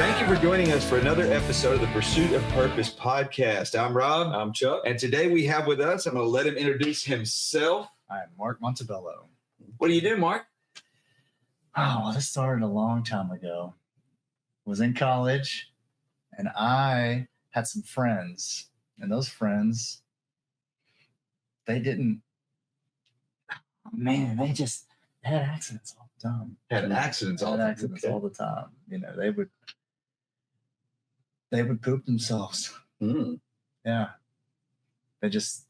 Thank you for joining us for another episode of the Pursuit of Purpose podcast. I'm Rob. I'm Chuck. And today we have with us, I'm going to let him introduce himself. I'm Mark Montebello. What do you do, Mark? Oh, well, this started a long time ago. Was in college, and I had some friends, and those friends, they didn't, man, they had accidents all the time. Had accidents all the time. You know, they would poop themselves. Mm. Yeah. They just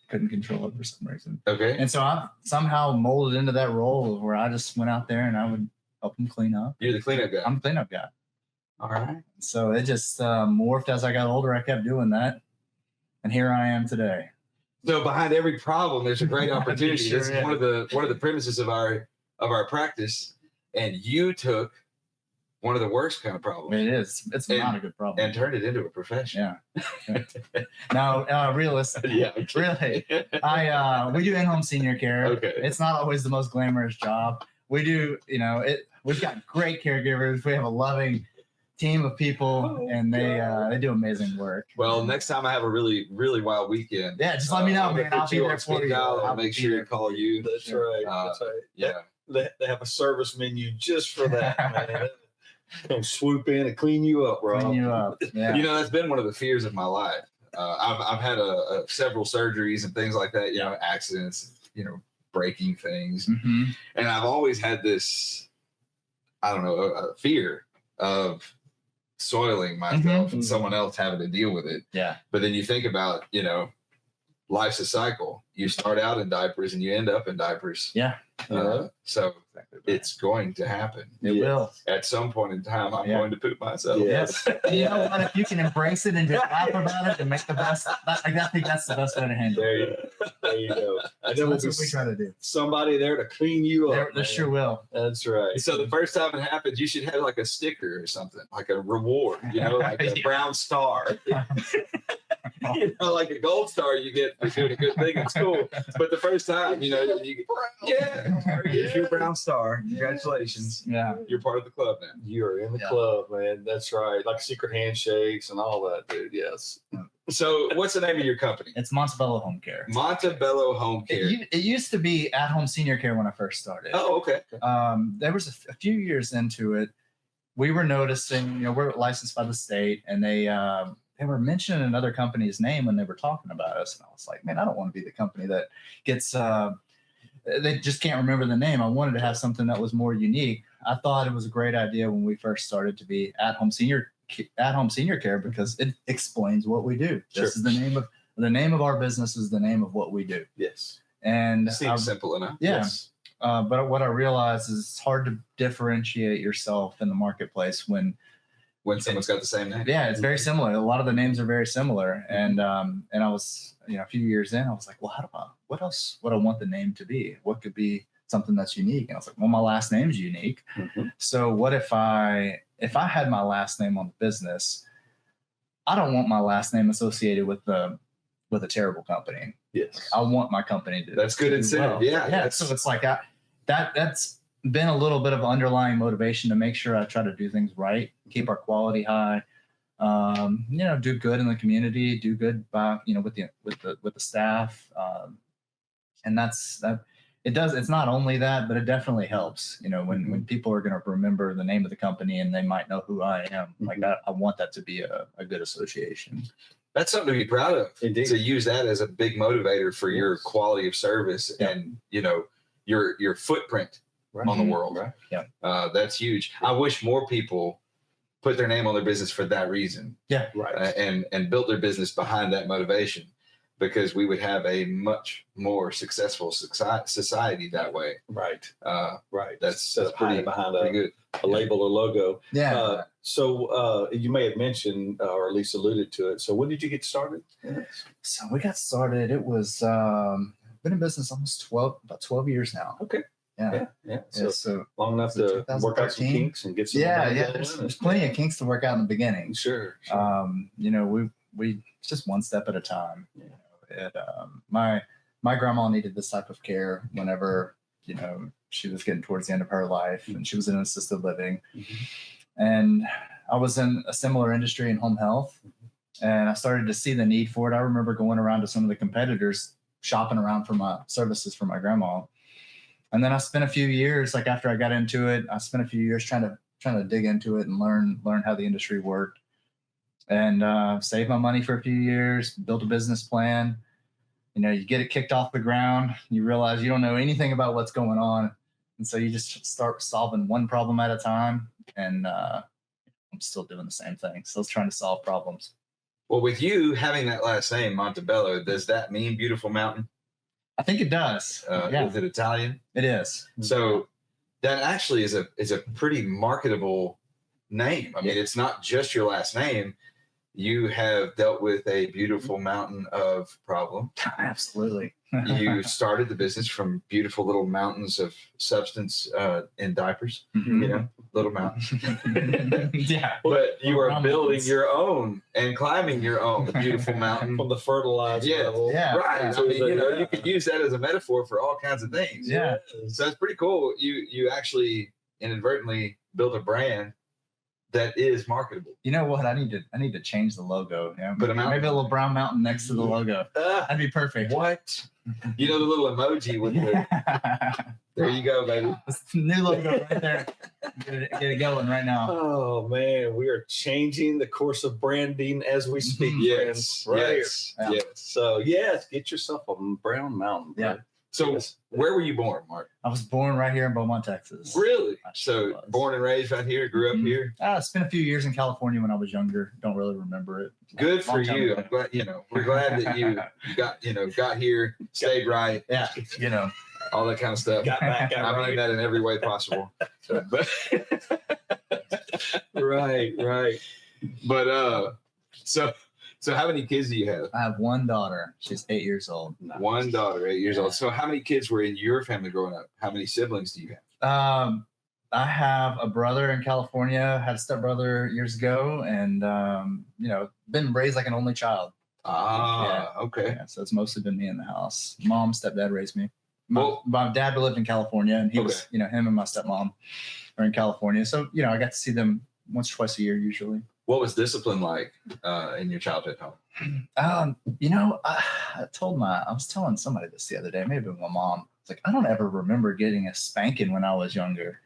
couldn't control it for some reason. Okay. And so I somehow molded into that role where I just went out there and I would help them clean up. You're the cleanup guy. I'm the cleanup guy. All right. So it just morphed as I got older. I kept doing that. And here I am today. So behind every problem, there's a great opportunity. Sure This is is. one of the premises of our practice. And you took one of the worst kind of problems. It is. It's not a good problem. And turned it into a profession. Yeah. Now, realistically, Yeah. really, we do in-home senior care. Okay. It's not always the most glamorous job. We do, we've got great caregivers. We have a loving team of people, and they do amazing work. Well, next time I have a really, really wild weekend. Yeah, just let me know, man. I'll be there for you. I'll make sure to call you. That's right. That's right. Yeah. They have a service menu just for that, man. Come swoop in and clean you up, Rob. Clean you up. Yeah. That's been one of the fears of my life. I've had several surgeries and things like that, accidents, breaking things. Mm-hmm. And I've always had this, a fear of soiling myself and someone else having to deal with it. Yeah. But then you think about, life's a cycle. You start out in diapers and you end up in diapers. Yeah. So it's going to happen. It will. At some point in time, I'm going to poop myself. Yes. You know what? If you can embrace it and just laugh about it and make the best, I think that's the best way to handle it. There you go. That's what we try to do. Somebody there to clean you up. There sure will. That's right. So the first time it happens, you should have like a sticker or something, like a reward, like a brown star. Like a gold star you get for doing a good thing in school. But the first time, you get your brown star. Congratulations. Yeah. You're part of the club now. You're in the club, man. That's right. Like secret handshakes and all that, dude. Yes. So what's the name of your company? It's Montebello Home Care. Montebello Home Care. It used to be at-home senior care when I first started. Oh, okay. There was a few years into it, we were noticing, we're licensed by the state, and they were mentioning another company's name when they were talking about us. And I was like, man, I don't want to be the company that gets, they just can't remember the name. I wanted to have something that was more unique. I thought it was a great idea when we first started to be at-home senior care because it explains what we do. Sure. This is the name of our business is the name of what we do. Yes. And seems simple enough. Yeah. Yes. But what I realized is it's hard to differentiate yourself in the marketplace when someone's got the same name. Yeah, it's very similar. A lot of the names are very similar. And I was, a few years in, I was like, well, what else would I want the name to be? What could be something that's unique? And I was like, well, my last name's unique. Mm-hmm. So what if I had my last name on the business, I don't want my last name associated with a terrible company. Yes. I want my company to. That's good incentive. Well. Yeah. So it's like that's been a little bit of underlying motivation to make sure I try to do things right, keep our quality high, do good in the community, do good by, with the staff. And that's that. It's not only that, but it definitely helps, when people are going to remember the name of the company and they might know who I am. Like I want that to be a good association. That's something to be proud of. Indeed. To use that as a big motivator for your quality of service and, your footprint on the world. Right. Yeah. That's huge. I wish more people put their name on their business for that reason. Yeah. Right. And built their business behind that motivation, because we would have a much more successful society that way. Right. Right. That's behind pretty good. A label or logo. Yeah. So you may have mentioned or at least alluded to it. So when did you get started? So we got started. It was been in business almost about 12 years now. Okay. Yeah. So long enough to work out some kinks and get some. There's plenty of kinks to work out in the beginning. Sure. We just one step at a time. My grandma needed this type of care whenever she was getting towards the end of her life, and she was in assisted living. And I was in a similar industry in home health, and I started to see the need for it. I remember going around to some of the competitors, shopping around for my services for my grandma. And then I spent a few years, like after I got into it, I spent a few years trying to dig into it and learn how the industry worked, and save my money for a few years, build a business plan. You get it kicked off the ground, you realize you don't know anything about what's going on. And so you just start solving one problem at a time. And I'm still doing the same thing. Still trying to solve problems. Well, with you having that last name, Montebello, does that mean beautiful mountain? I think it does. Yeah. Is it Italian? It is. So that actually is a pretty marketable name. I mean, it's not just your last name. You have dealt with a beautiful mountain of problem. Absolutely. You started the business from beautiful little mountains of substance in diapers, little mountains. Yeah. But you are building your own and climbing your own beautiful mountain. From the fertilizer level. Yeah. Right. Yeah. I mean, you could use that as a metaphor for all kinds of things. Yeah. So it's pretty cool. You actually inadvertently built a brand that is marketable. You know what? I need to change the logo. Yeah. Put a mountain. Maybe a little brown mountain next to the logo. That'd be perfect. What? The little emoji with the. There you go, baby. New logo right there. Get it going right now. Oh man, we are changing the course of branding as we speak. Yes. Friends, right Yes. here. Yes. So yes, get yourself a brown mountain. Yeah. Bud. So where were you born, Mark? I was born right here in Beaumont, Texas. Really? I sure So was. born and raised right here, grew up here. I spent a few years in California when I was younger. Don't really remember it. Good for Long time you. ago. I'm glad, we're glad that you got here, stayed right, Yeah, all that kind of stuff. Got back out I mean right. that in every way possible. But Right. so how many kids do you have? I have one daughter. She's 8 years old. Nice. One daughter, 8 years old. So how many kids were in your family growing up? How many siblings do you have? I have a brother in California. Had a stepbrother years ago, and been raised like an only child. Okay. Yeah, so it's mostly been me in the house. Mom, stepdad raised me. Well- My dad lived in California, and he was, him and my stepmom are in California. So I got to see them once or twice a year usually. What was discipline like in your childhood home? I was telling somebody this the other day, maybe my mom. It's like, I don't ever remember getting a spanking when I was younger.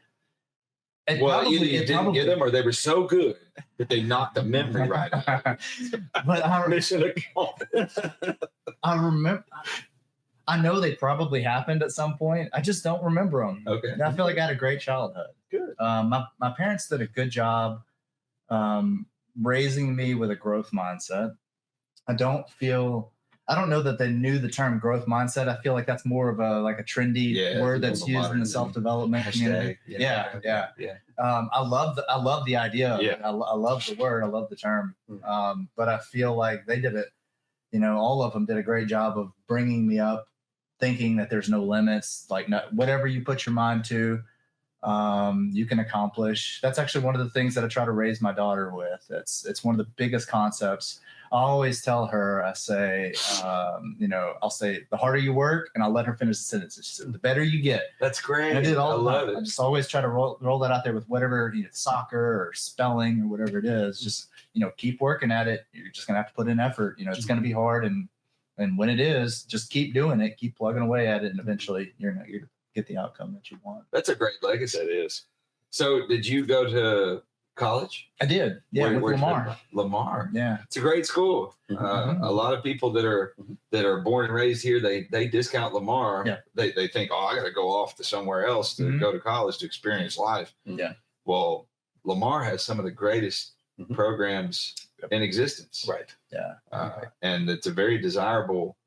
Either you didn't get them or they were so good that they knocked the memory right out. But Mission accomplished. I remember. I know they probably happened at some point. I just don't remember them. Okay. And I feel like I had a great childhood. Good. My parents did a good job raising me with a growth mindset. I don't know that they knew the term growth mindset. I feel like that's more of a trendy word that's used in the self-development community. Yeah. I love the idea of it. I love the word. I love the term. But I feel like they did it. All of them did a great job of bringing me up, thinking that there's no limits. Like whatever you put your mind to, you can accomplish. That's actually one of the things that I try to raise my daughter with. It's one of the biggest concepts. I always tell her, I say, I'll say, the harder you work, and I'll let her finish the sentence. She said, the better you get. That's great. And I did all I the love time. it. I just always try to roll that out there with whatever, soccer or spelling or whatever it is. Just, keep working at it. You're just going to have to put in effort. It's going to be hard. And when it is, just keep doing it, keep plugging away at it. And eventually you're going to get the outcome that you want. That's a great legacy. That is. So did you go to college? I did. Yeah. With Lamar. Lamar. Yeah. It's a great school. Mhm. A lot of people that are born and raised here, they discount Lamar. Yeah. They think, I got to go off to somewhere else to Mhm. go to college to experience life. Yeah. Well, Lamar has some of the greatest Mhm. programs in existence. Right. Yeah. And it's a very desirable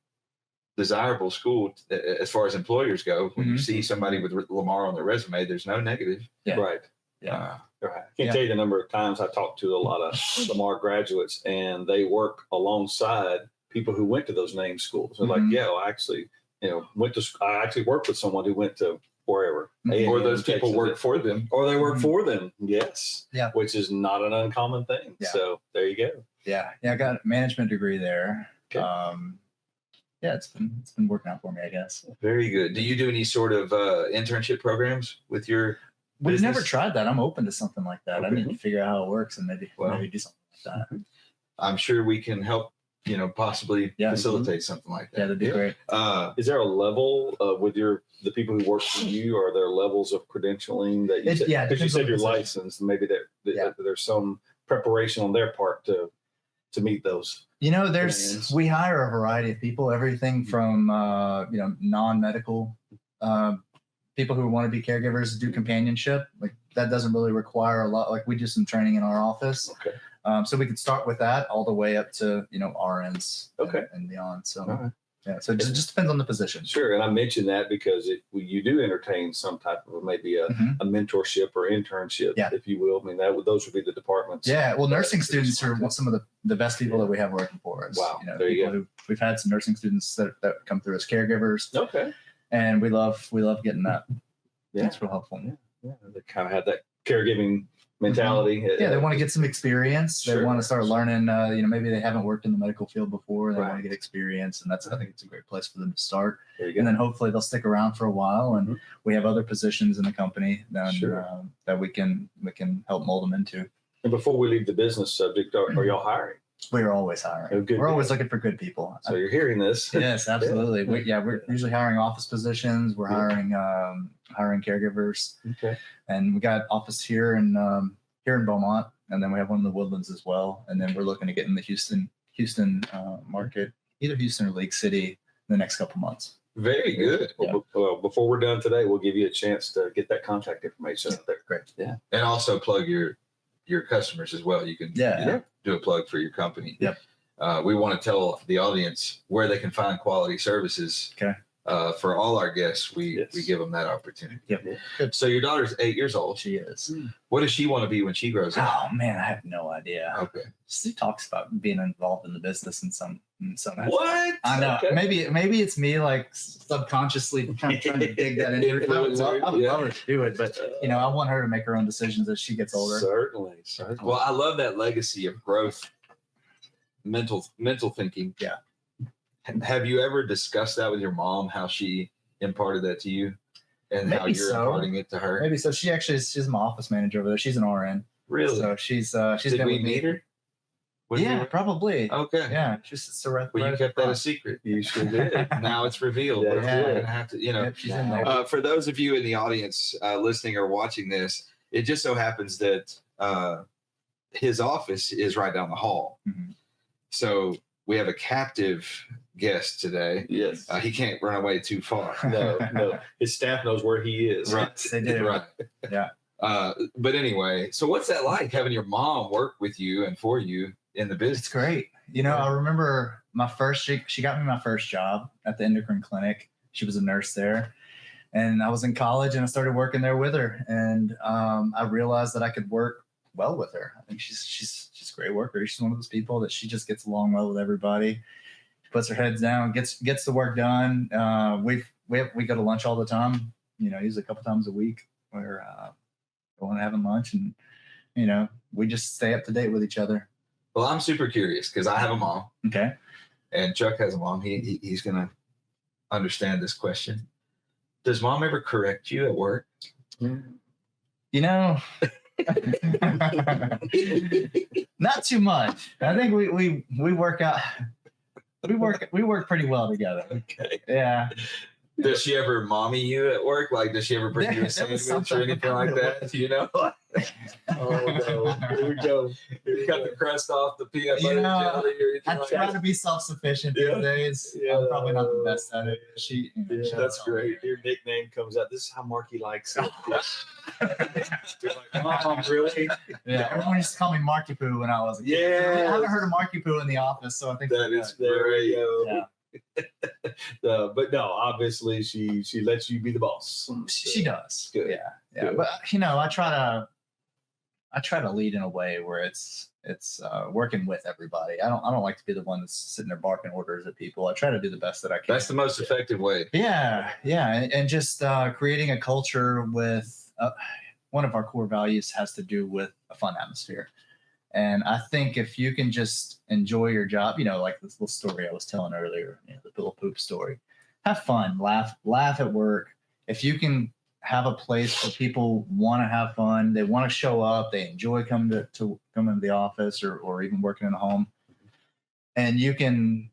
school as far as employers go. When you Mhm. see somebody with Lamar on their resume, there's no negative. Yeah. Right. Yeah. Right. I can't tell you the number of times I talked to a lot of Lamar graduates, and they work alongside people who went to those name schools. They're like, Mhm. I actually, I actually worked with someone who went to wherever. Mhm. Or A&M, those people Texas, work for them. or they work Mhm. for them. Yes. Yeah. Which is not an uncommon thing. Yeah. So there you go. Yeah. I got a management degree there. Okay. It's been working out for me, I guess. Very good. Do you do any sort of internship programs with your We've never business? tried that. I'm open to something like that. I Okay. need to figure out how it works and maybe Well, maybe do something like that. I'm sure we can help, possibly Yeah. facilitate something like Yeah, that. that'd be great. Is there a level with the people who work for you? Are there levels of credentialing that you It- said? yeah, it Because you depends on said the you're position. licensed. Maybe Yeah. there's some preparation on their part to meet those. We hire a variety of people, everything from non-medical people who want to be caregivers, do companionship. Like that doesn't really require a lot. Like we do some training in our office. Okay. So we could start with that all the way up to RNs Okay. and beyond. So All right. yeah, so it just depends on the position. Sure, and I mentioned that because you do entertain some type of maybe a mentorship or internship, Yeah. if you will. I mean, those would be the departments. Yeah, well, nursing students are some of the best people that we have working for us. Wow, there you go. We've had some nursing students that come through as caregivers, Okay. and we love getting that. Yeah. It's real helpful. Yeah, they kind of have that caregiving mentality. Yeah, they want to get some experience. Sure. They want to start learning. Maybe they haven't worked in the medical field before. They want Right. to get experience, and I think it's a great place for them to start. There you And go. then hopefully they'll stick around for a while. And we have other positions in the company Sure. that we can help mold them into. And before we leave the business subject, are y'all hiring? We're always hiring. Oh, good. We're always looking for good people. So you're hearing this. Yes, absolutely. We're usually hiring office positions. We're hiring caregivers, Okay. and we got office here in Beaumont, and then we have one in the Woodlands as well. And then we're looking to get in the Houston market, either Houston or Lake City, in the next couple months. Very good. Well, before we're done today, we'll give you a chance to get that contact information out there. Great. Yeah. And also plug your customers as well. You can do a plug for your company. Yep. We want to tell the audience where they can find quality services. Okay. For all our guests, we Yes. give them that opportunity. Yep. Good. So your daughter's 8 years old. She is. What does she want to be when she grows up? Oh man, I have no idea. Okay. She talks about being involved in the business in some aspect. What? I know. Okay. Maybe it's me like subconsciously trying to dig that into her. I would love her to do it, but I want her to make her own decisions as she gets older. Certainly. Well, I love that legacy of growth, mental thinking. Yeah. Have you ever discussed that with your mom? How she imparted that to you, and how Maybe you're so. imparting it to her? Maybe so. She's my office manager over there. She's an RN. Really? So she's Did been we with me. meet her? When you Yeah, were- probably. Okay. Yeah, she's so right. Well, right you at kept the that a front. secret. You sure did. Now it's revealed. Yeah. We're gonna have to, Yep, she's in there. For those of you in the audience listening or watching this, it just so happens that his office is right down the hall. Mhm. So we have a captive guest today. Yes. He can't run away too far. No. His staff knows where he is. Right. They do. Right. Yeah. But anyway, so what's that like having your mom work with you and for you in the It's business? great. I remember she got me my first job at the endocrine clinic. She was a nurse there. And I was in college and I started working there with her. And I realized that I could work well with her. I think she's a great worker. She's one of those people that she just gets along well with everybody. She puts her heads down, gets the work done. We go to lunch all the time, usually a couple times a week. We're going and having lunch, and we just stay up to date with each other. Well, I'm super curious because I have a mom Okay. and Chuck has a mom. He's gonna understand this question. Does mom ever correct you at work? Not too much. I think we work out. We work pretty well together. Okay. Yeah. Does she ever mommy you at work? Like, does she ever bring you a There was sandwich or something anything like about that? You know? Oh, no. Here we go. You cut the crust off the peanut butter jelly or anything I like try that? to be self-sufficient Yeah. these days. Yeah. I'm probably not the best at it. She, Yeah, she that's does. great. Your nickname comes out. This is how Marky likes it. You're like, Mom, really? Yeah, everyone used to call me Marky Poo when I was a kid. Yes. I haven't heard of Marky Poo in the office, so I think That is There we great. go. Yeah. But no, obviously she lets you be the boss. She does. Good. Yeah. Good. But I try to lead in a way where it's working with everybody. I don't like to be the one that's sitting there barking orders at people. I try to do the best that I can. That's the most effective way. Yeah, and just creating a culture with one of our core values has to do with a fun atmosphere. And I think if you can just enjoy your job, like this little story I was telling earlier, the little poop story, have fun, laugh at work. If you can have a place where people want to have fun. They want to show up. They enjoy coming to come into the office or even working in a home. And you can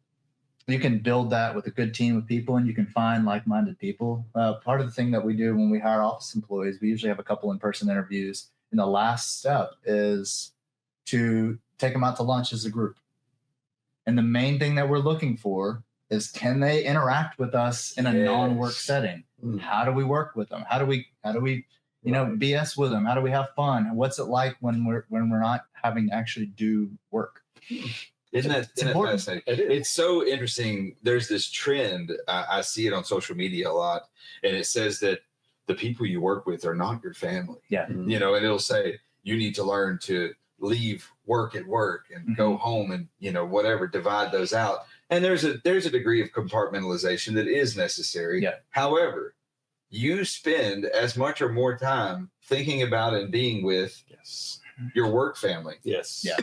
build that with a good team of people, and you can find like-minded people. Part of the thing that we do when we hire office employees, we usually have a couple in-person interviews. And the last step is to take them out to lunch as a group. And the main thing that we're looking for is, can they interact with us in a non-work setting? How do we work with them? How do we BS with them? How do we have fun? What's it like when we're not having to actually do work? Isn't that fascinating? It's so interesting. There's this trend. I see it on social media a lot, and it says that the people you work with are not your family. Yeah. And it'll say you need to learn to leave work at work and go home and, whatever, divide those out. And there's a degree of compartmentalization that is necessary. Yeah. However, you spend as much or more time thinking about and being with your work family. Yes. Yeah.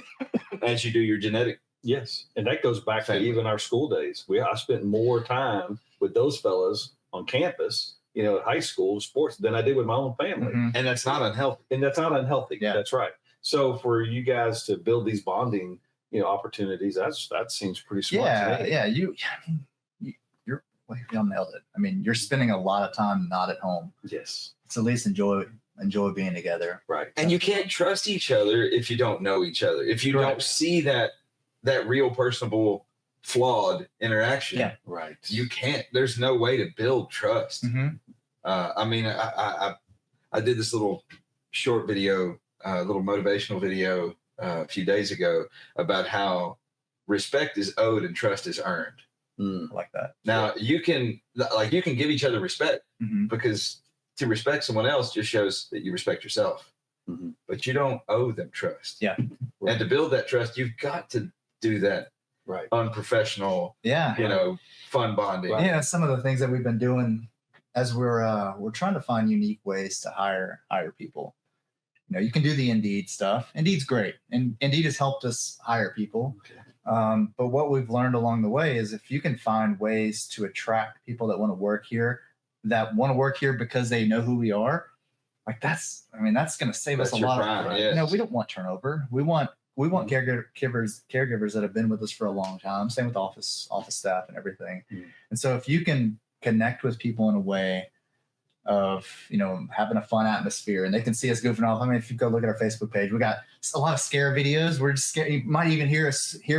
As you do your genetic. Yes. And that goes back to even our school days. I spent more time with those fellas on campus, high school sports than I did with my own family. And that's not unhealthy. Yeah. That's right. So for you guys to build these bonding, opportunities, that seems pretty smart to me. Yeah. Y'all nailed it. I mean, you're spending a lot of time not at home. Yes. So at least enjoy being together. Right. And you can't trust each other if you don't know each other. If you don't see that real personable flawed interaction. Yeah. Right. You can't. There's no way to build trust. I mean, I did this little short video, little motivational video a few days ago about how respect is owed and trust is earned. I like that. Now you can give each other respect because to respect someone else just shows that you respect yourself, but you don't owe them trust. Yeah. And to build that trust, you've got to do that unprofessional, fun bonding. Yeah. Some of the things that we've been doing as we're trying to find unique ways to hire people. You can do the Indeed stuff. Indeed's great. And Indeed has helped us hire people. Okay. But what we've learned along the way is if you can find ways to attract people that want to work here because they know who we are, that's going to save us a lot of time. We don't want turnover. We want caregivers that have been with us for a long time. Same with office staff and everything. And so if you can connect with people in a way of having a fun atmosphere, and they can see us goofing off. I mean, if you go look at our Facebook page, we got a lot of scare videos. We're just scared. You might even hear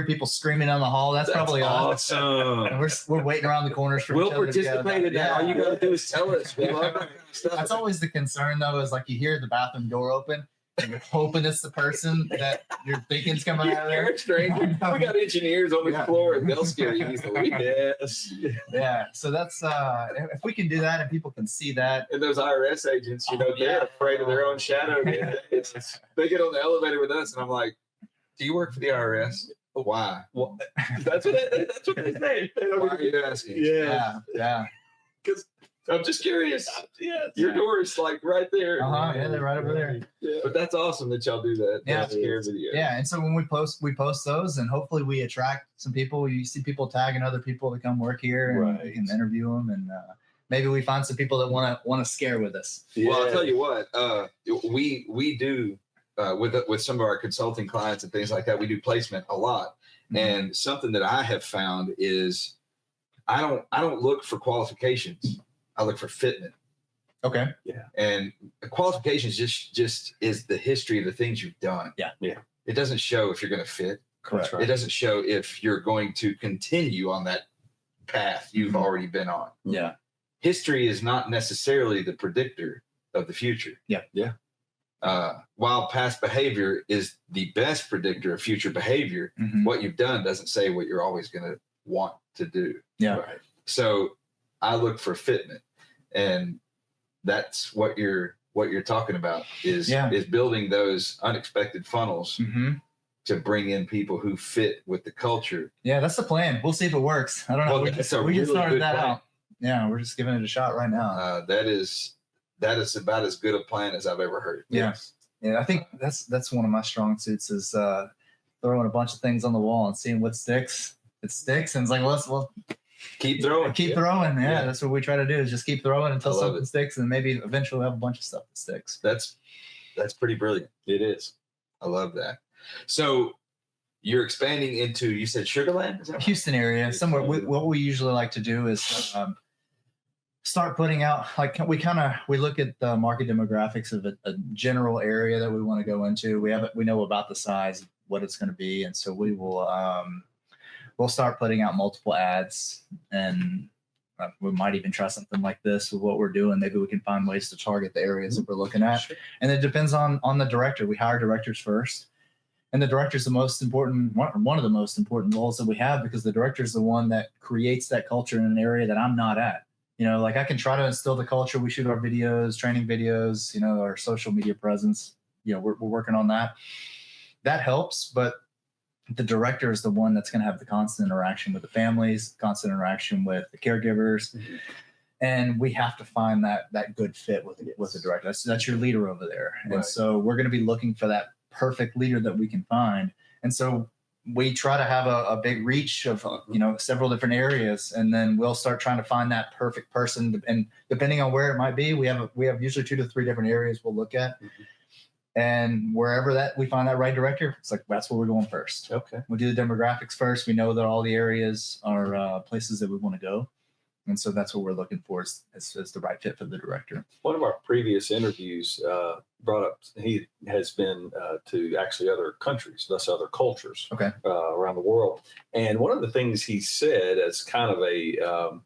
people screaming down the hall. That's probably awesome. And we're waiting around the corners for we'll each other participate in that. All you got to do is tell us. We love that kind of stuff. That's always the concern, though, is you hear the bathroom door open, and you're hoping it's the person that you're thinking's coming out of there. You're a stranger. We got engineers on the floor, and they'll scare you easily. Yes. Yeah. So that's if we can do that, and people can see that. And those IRS agents, they're afraid of their own shadow. They get on the elevator with us, and I'm like, "Do you work for the IRS? Why?" Well, that's what they say. Why are you asking? Yeah. Because I'm just curious. Your door is right there. Yeah, they're right over there. Yeah. But that's awesome that y'all do that. Yeah. Scare video. Yeah, and so when we post those, and hopefully we attract some people. You see people tagging other people to come work here, and we can interview them, and maybe we find some people that want to scare with us. Yeah. Well, I'll tell you what. We do with some of our consulting clients and things like that. We do placement a lot, and something that I have found is I don't look for qualifications. I look for fitment. Okay. Yeah. And qualifications just is the history of the things you've done. Yeah. Yeah. It doesn't show if you're going to fit. Correct. It doesn't show if you're going to continue on that path you've already been on. Yeah. History is not necessarily the predictor of the future. Yeah. Yeah. While past behavior is the best predictor of future behavior, what you've done doesn't say what you're always going to want to do. Yeah. Right. So I look for fitment. And that's what you're talking about is building those unexpected funnels to bring in people who fit with the culture. Yeah, that's the plan. We'll see if it works. I don't know. We just started that out. Yeah, we're just giving it a shot right now. That is about as good a plan as I've ever heard. Yeah. I think that's one of my strong suits is throwing a bunch of things on the wall and seeing what sticks. It sticks, and it's like, Keep throwing. Keep throwing. Yeah, Yeah. that's what we try to do, is just keep throwing until I love something it. sticks, and maybe eventually we'll have a bunch of stuff that sticks. That's pretty brilliant. It is. I love that. So you're expanding into, you said Sugarland? Is that right? Houston area, somewhere. What we usually like to do is start putting out, like, we look at the market demographics of a general area that we want to go into. We know about the size, what it's going to be, and so we'll start putting out multiple ads, and we might even try something like this with what we're doing. Maybe we can find ways to target the areas that we're looking at. Sure. And it depends on the director. We hire directors first. And the director is the most important, one of the most important roles that we have, because the director is the one that creates that culture in an area that I'm not at. Like, I can try to instill the culture. We shoot our videos, training videos, our social media presence. We're working on that. That helps, but the director is the one that's going to have the constant interaction with the families, constant interaction with the caregivers. Mm-hmm. And we have to find that good fit with the director. That's your leader over there. Right. And so we're going to be looking for that perfect leader that we can find. And so we try to have a big reach of, several different areas, and then we'll start trying to find that perfect person. And depending on where it might be, we have usually 2 to 3 different areas we'll look at. Mm-hmm. And wherever that we find that right director, it's like, that's where we're going first. Okay. We do the demographics first. We know that all the areas are places that we want to go. And so that's what we're looking for is the right fit for the director. One of our previous interviews brought up, he has been to actually other countries, thus other cultures around the world. And one of the things he said as kind of a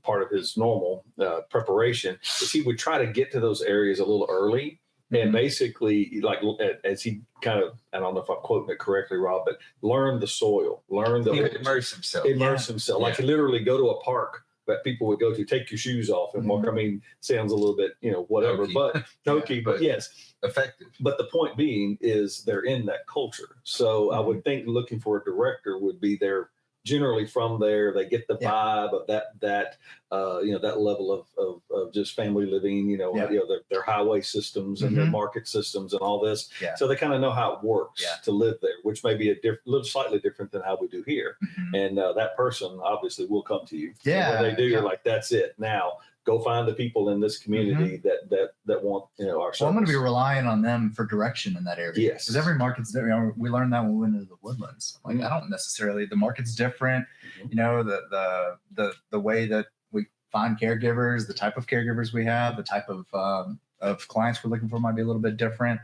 part of his normal preparation is he would try to get to those areas a little early. And basically, like, as he kind of, I don't know if I'm quoting it correctly, Rob, but learn the soil, Immerse himself. himself. Like, he literally go to a park that people would go to, take your shoes off and walk. I mean, sounds a little bit, whatever, but hokey, but yes, effective. But the point being is they're in that culture. So I would think looking for a director would be there generally from there. They get the vibe of that that level of just family living, their highway systems and their market systems and all this. Yeah. So they kind of know how it works to live there, which may be little slightly different than how we do here. And that person obviously will come to you. Yeah. And when they do, you're like, that's it. Now go find the people in this community that want, our service. Well, I'm going to be relying on them for direction in that area. Yes. Because every market's different. We learned that when we went into the Woodlands. Like, I don't necessarily, the market's different. The way that we find caregivers, the type of caregivers we have, the type of clients we're looking for might be a little bit different.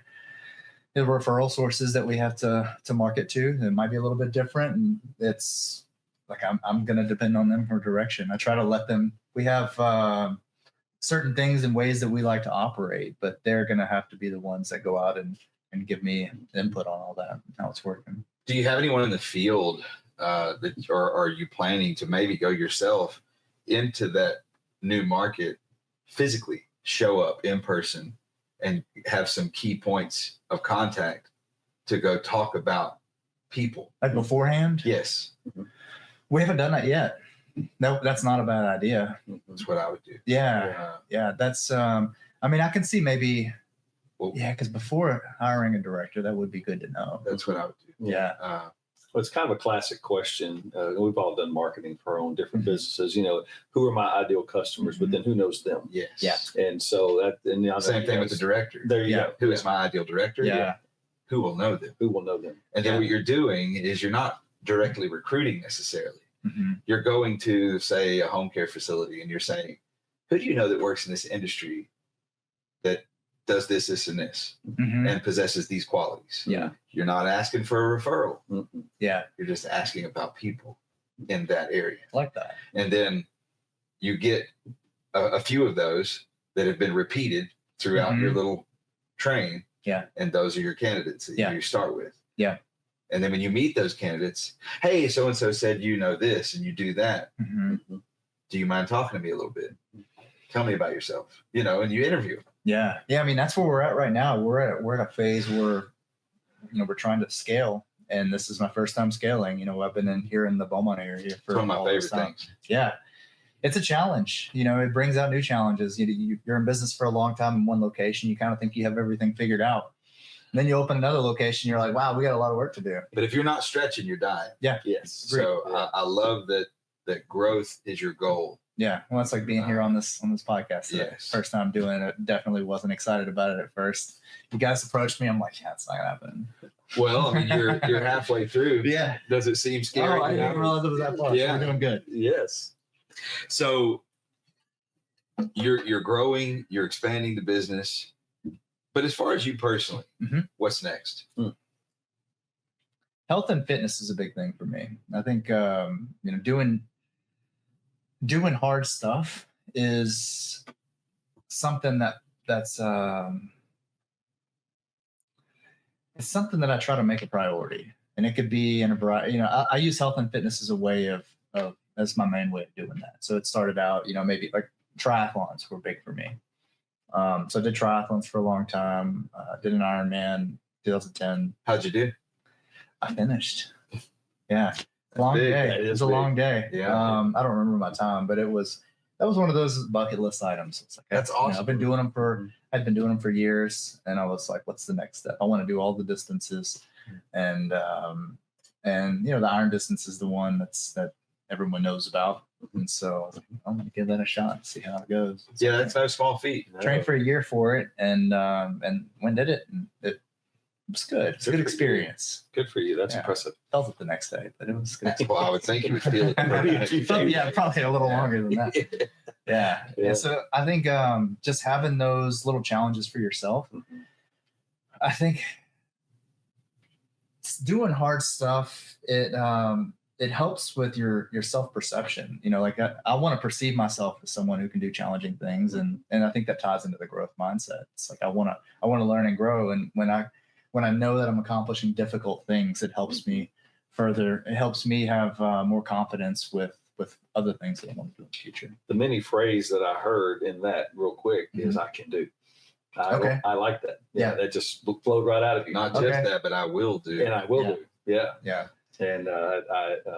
The referral sources that we have to market to, it might be a little bit different. And it's like, I'm going to depend on them for direction. I try to let them, we have certain things and ways that we like to operate, but they're going to have to be the ones that go out and give me input on all that, how it's working. Do you have anyone in the field or are you planning to maybe go yourself into that new market, physically show up in person and have some key points of contact to go talk about people? Like beforehand? Yes. We haven't done that yet. No, that's not a bad idea. That's what I would do. Yeah. That's, I can see maybe, because before hiring a director, that would be good to know. That's what I would do. Yeah. Well, it's kind of a classic question. We've all done marketing for our own different businesses. Who are my ideal customers, but then who knows them? Yes. Yeah. And so same thing with the director. There you go. Who is my ideal director? Yeah. Who will know them? Who will know them? And then what you're doing is you're not directly recruiting necessarily. You're going to, say, a home care facility and you're saying, who do you know that works in this industry that does this, this, and this, and possesses these qualities? Yeah. You're not asking for a referral. Yeah. You're just asking about people in that area. I like that. And then you get a few of those that have been repeated throughout your little train. Yeah. And those are your candidates that you start with. Yeah. And then when you meet those candidates, hey, so-and-so said, this and you do that. Do you mind talking to me a little bit? Tell me about yourself, and you interview. Yeah. Yeah. That's where we're at right now. We're at a phase where, we're trying to scale, and this is my first time scaling. I've been here in the Beaumont area for one of my favorite things. Yeah. It's a challenge. It brings out new challenges. You're in business for a long time in one location. You kind of think you have everything figured out. And then you open another location, you're like, wow, we got a lot of work to do. But if you're not stretching, you're dying. Yeah. Yes. So I love that that growth is your goal. Yeah, well, it's like being here on this podcast today. Yes. First time doing it, definitely wasn't excited about it at first. You guys approached me, I'm like, yeah, it's not gonna happen. Well, I mean, you're halfway through. Yeah. Does it seem scary? Oh, I didn't realize it was that far. Yeah. We're doing good. Yes. So you're growing, you're expanding the business, but as far as you personally, what's next? Health and fitness is a big thing for me. I think doing hard stuff is something that's it's something that I try to make a priority, and it could be in a variety. I use health and fitness as a way of as my main way of doing that. So it started out, maybe like triathlons were big for me. So I did triathlons for a long time. Did an Ironman 2010. How'd you do? I finished. Yeah. Long big. day. It was a long day. Yeah. I don't remember my time, but that was one of those bucket list items. It's like, that's awesome. I'd been doing them for years, and I was like, what's the next step? I want to do all the distances, and the iron distance is the one that everyone knows about. And so I was like, I'm going to give that a shot and see how it goes. Yeah, that's no small feat. Trained for a year for it, and when did it? And it was good. It's a good experience. Good for you. That's impressive. Felt it the next day, but it was good. Well, I would think you would feel it. Yeah, probably a little longer than that. Yeah. So I think just having those little challenges for yourself, I think doing hard stuff, it helps with your self-perception. Like I want to perceive myself as someone who can do challenging things. And I think that ties into the growth mindset. It's like, I want to learn and grow. And when I know that I'm accomplishing difficult things, it helps me further. It helps me have more confidence with other things that I want to do in the future. The mini phrase that I heard in that real quick is I can do. I like that. Yeah. That just flowed right out of you. Not just that, but I will do. And I will do. Yeah. Yeah. And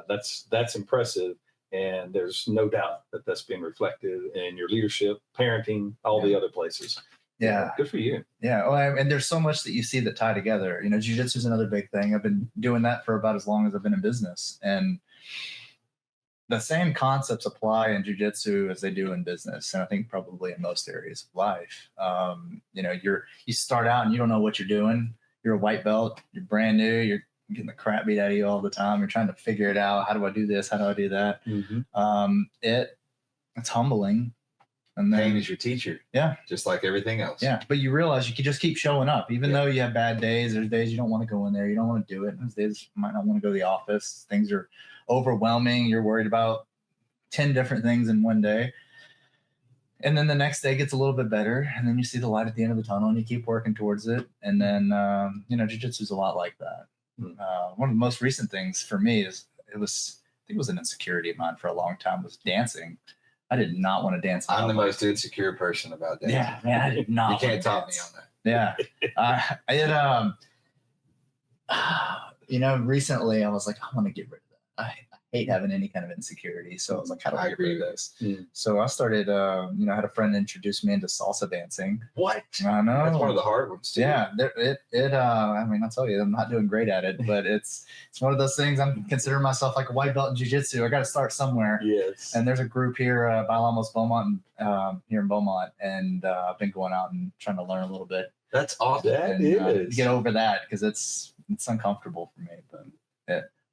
that's impressive. And there's no doubt that that's being reflected in your leadership, parenting, all the other places. Yeah. Good for you. Yeah. Well, and there's so much that you see that tie together. Jiu-jitsu is another big thing. I've been doing that for about as long as I've been in business. And the same concepts apply in jiu-jitsu as they do in business. And I think probably in most areas of life. You start out and you don't know what you're doing. You're a white belt. You're brand new. You're getting the crap beat out of you all the time. You're trying to figure it out. How do I do this? How do I do that? It's humbling. And then, pain is your teacher. Yeah. Just like everything else. Yeah. But you realize you can just keep showing up, even though you have bad days. There's days you don't want to go in there. You don't want to do it. There's days you might not want to go to the office. Things are overwhelming. You're worried about 10 different things in one day. And then the next day gets a little bit better. And then you see the light at the end of the tunnel and you keep working towards it. And then, jiu-jitsu is a lot like that. One of the most recent things for me is I think it was an insecurity of mine for a long time, was dancing. I did not want to dance. I'm the most insecure person about dancing. Yeah, man, I did not. You can't top me on that. Yeah. Recently I was like, I want to get rid of that. I hate having any kind of insecurity. So I was like, how do I get rid of this? So I started, I had a friend introduce me into salsa dancing. What? I know. That's one of the hard ones too. Yeah. I'll tell you, I'm not doing great at it, but it's one of those things. I'm considering myself like a white belt in jiu-jitsu. I got to start somewhere. Yes. And there's a group here, by Lamos Beaumont, here in Beaumont. And I've been going out and trying to learn a little bit. That's awesome. That is. Get over that, because it's uncomfortable for me, but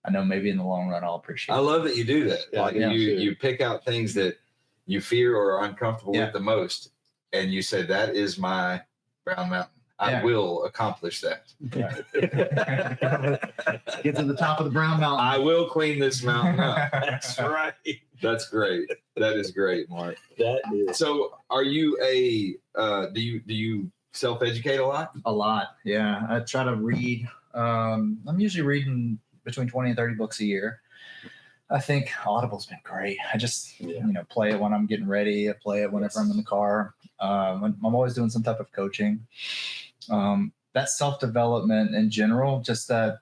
I know maybe in the long run I'll appreciate it. I love that you do that. Yeah, like you pick out things that you fear or are uncomfortable with the most, and you say, that is my Brown Mountain. I will accomplish that. Get to the top of the Brown Mountain. I will clean this mountain up. That's right. That's great. That is great, Mark. That is. So are you do you self-educate a lot? A lot. Yeah. I try to read. I'm usually reading between 20 and 30 books a year. I think Audible's been great. I just, play it when I'm getting ready. I play it whenever I'm in the car. I'm always doing some type of coaching. That self-development in general, just that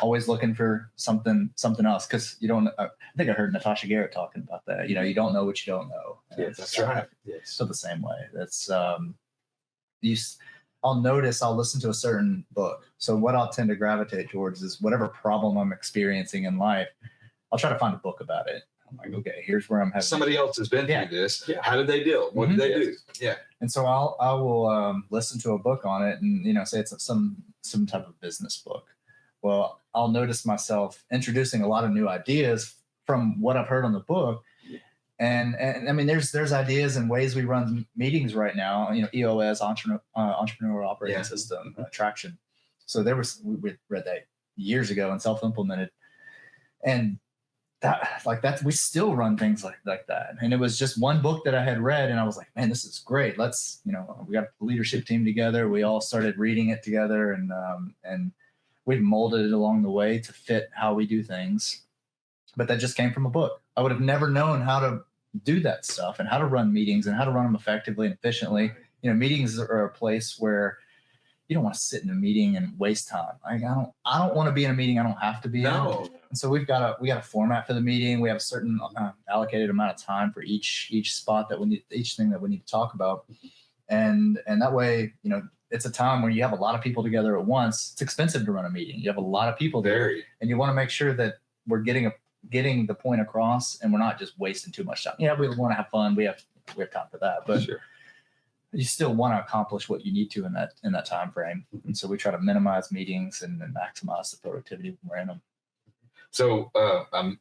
always looking for something else. Cause I think I heard Natasha Garrett talking about that. You don't know what you don't know. Yes, that's right. Yes. So the same way. That's, I'll listen to a certain book. So what I'll tend to gravitate towards is whatever problem I'm experiencing in life, I'll try to find a book about it. I'm here's where I'm having. Somebody else has been through this. Yeah. How did they deal? What did they do? Yeah. And so I will listen to a book on it, and say it's some type of business book. Well, I'll notice myself introducing a lot of new ideas from what I've heard on the book. And I mean, there's ideas and ways we run meetings right now, EOS, Entrepreneur Operating System, Traction. So we read that years ago and self-implemented. And that we still run things like that. And it was just one book that I had read, and I was like, man, this is great. Let's, we got the leadership team together. We all started reading it together, and we've molded it along the way to fit how we do things. But that just came from a book. I would have never known how to do that stuff and how to run meetings and how to run them effectively and efficiently. Meetings are a place where you don't want to sit in a meeting and waste time. I don't want to be in a meeting I don't have to be in. And so we got a format for the meeting. We have a certain allocated amount of time for each spot that we need, each thing that we need to talk about. And that way, it's a time where you have a lot of people together at once. It's expensive to run a meeting. You have a lot of people there, and you want to make sure that we're getting the point across, and we're not just wasting too much time. Yeah, we want to have fun. We have time for that, but you still want to accomplish what you need to in that time frame. And so we try to minimize meetings and maximize the productivity when we're in them. So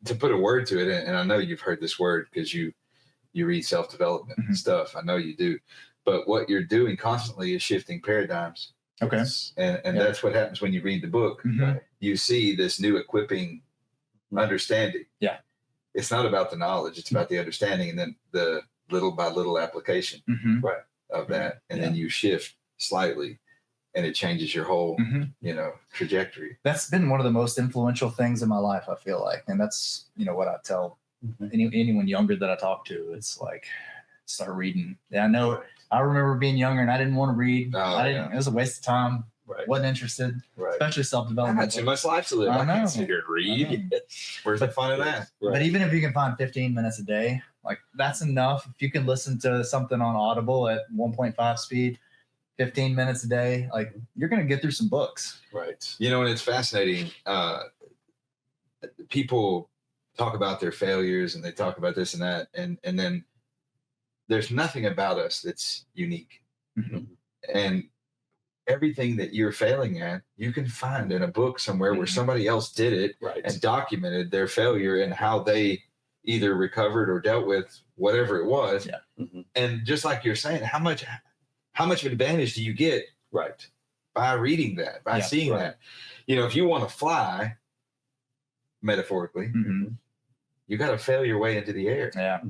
to put a word to it, and I know you've heard this word because you read self-development and stuff. I know you do. But what you're doing constantly is shifting paradigms. Okay. And that's what happens when you read the book. Mm-hmm. You see this new equipping understanding. Yeah. It's not about the knowledge. It's about the understanding, and then the little by little application of that. And then you shift slightly, and it changes your whole, trajectory. That's been one of the most influential things in my life, I feel like. And that's, what I tell anyone younger that I talk to. It's like, start reading. Yeah, I remember being younger and I didn't want to read. It was a waste of time. Right. Wasn't interested, especially self-development. I had too much life to live. I can't sit here and read. Where's the fun in that? Right. But even if you can find 15 minutes a day, like that's enough. If you can listen to something on Audible at 1.5 speed, 15 minutes a day, like you're going to get through some books. Right. And it's fascinating. People talk about their failures and they talk about this and that. And then there's nothing about us that's unique. Mm-hmm. And everything that you're failing at, you can find in a book somewhere where somebody else did it and documented their failure and how they either recovered or dealt with whatever it was. Yeah. Mm-hmm. And just like you're saying, how much of an advantage do you get by reading that, by seeing that? If you want to fly, metaphorically, you got to fail your way into the air. Yeah.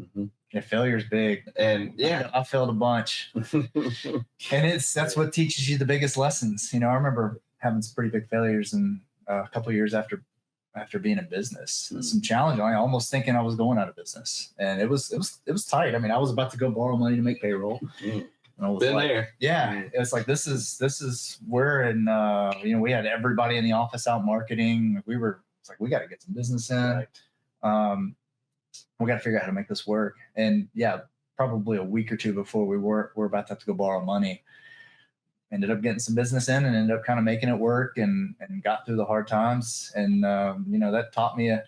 Yeah, failure's big. And I failed a bunch. And that's what teaches you the biggest lessons. I remember having some pretty big failures in a couple of years after being in business. Some challenge. I almost thinking I was going out of business. And it was tight. I mean, I was about to go borrow money to make payroll. And I was there. Yeah. It's like this is where, and we had everybody in the office out marketing. It's like we got to get some business in. We got to figure out how to make this work. And probably a week or two before we're about to have to go borrow money, ended up getting some business in and ended up kind of making it work and got through the hard times. And, that taught me a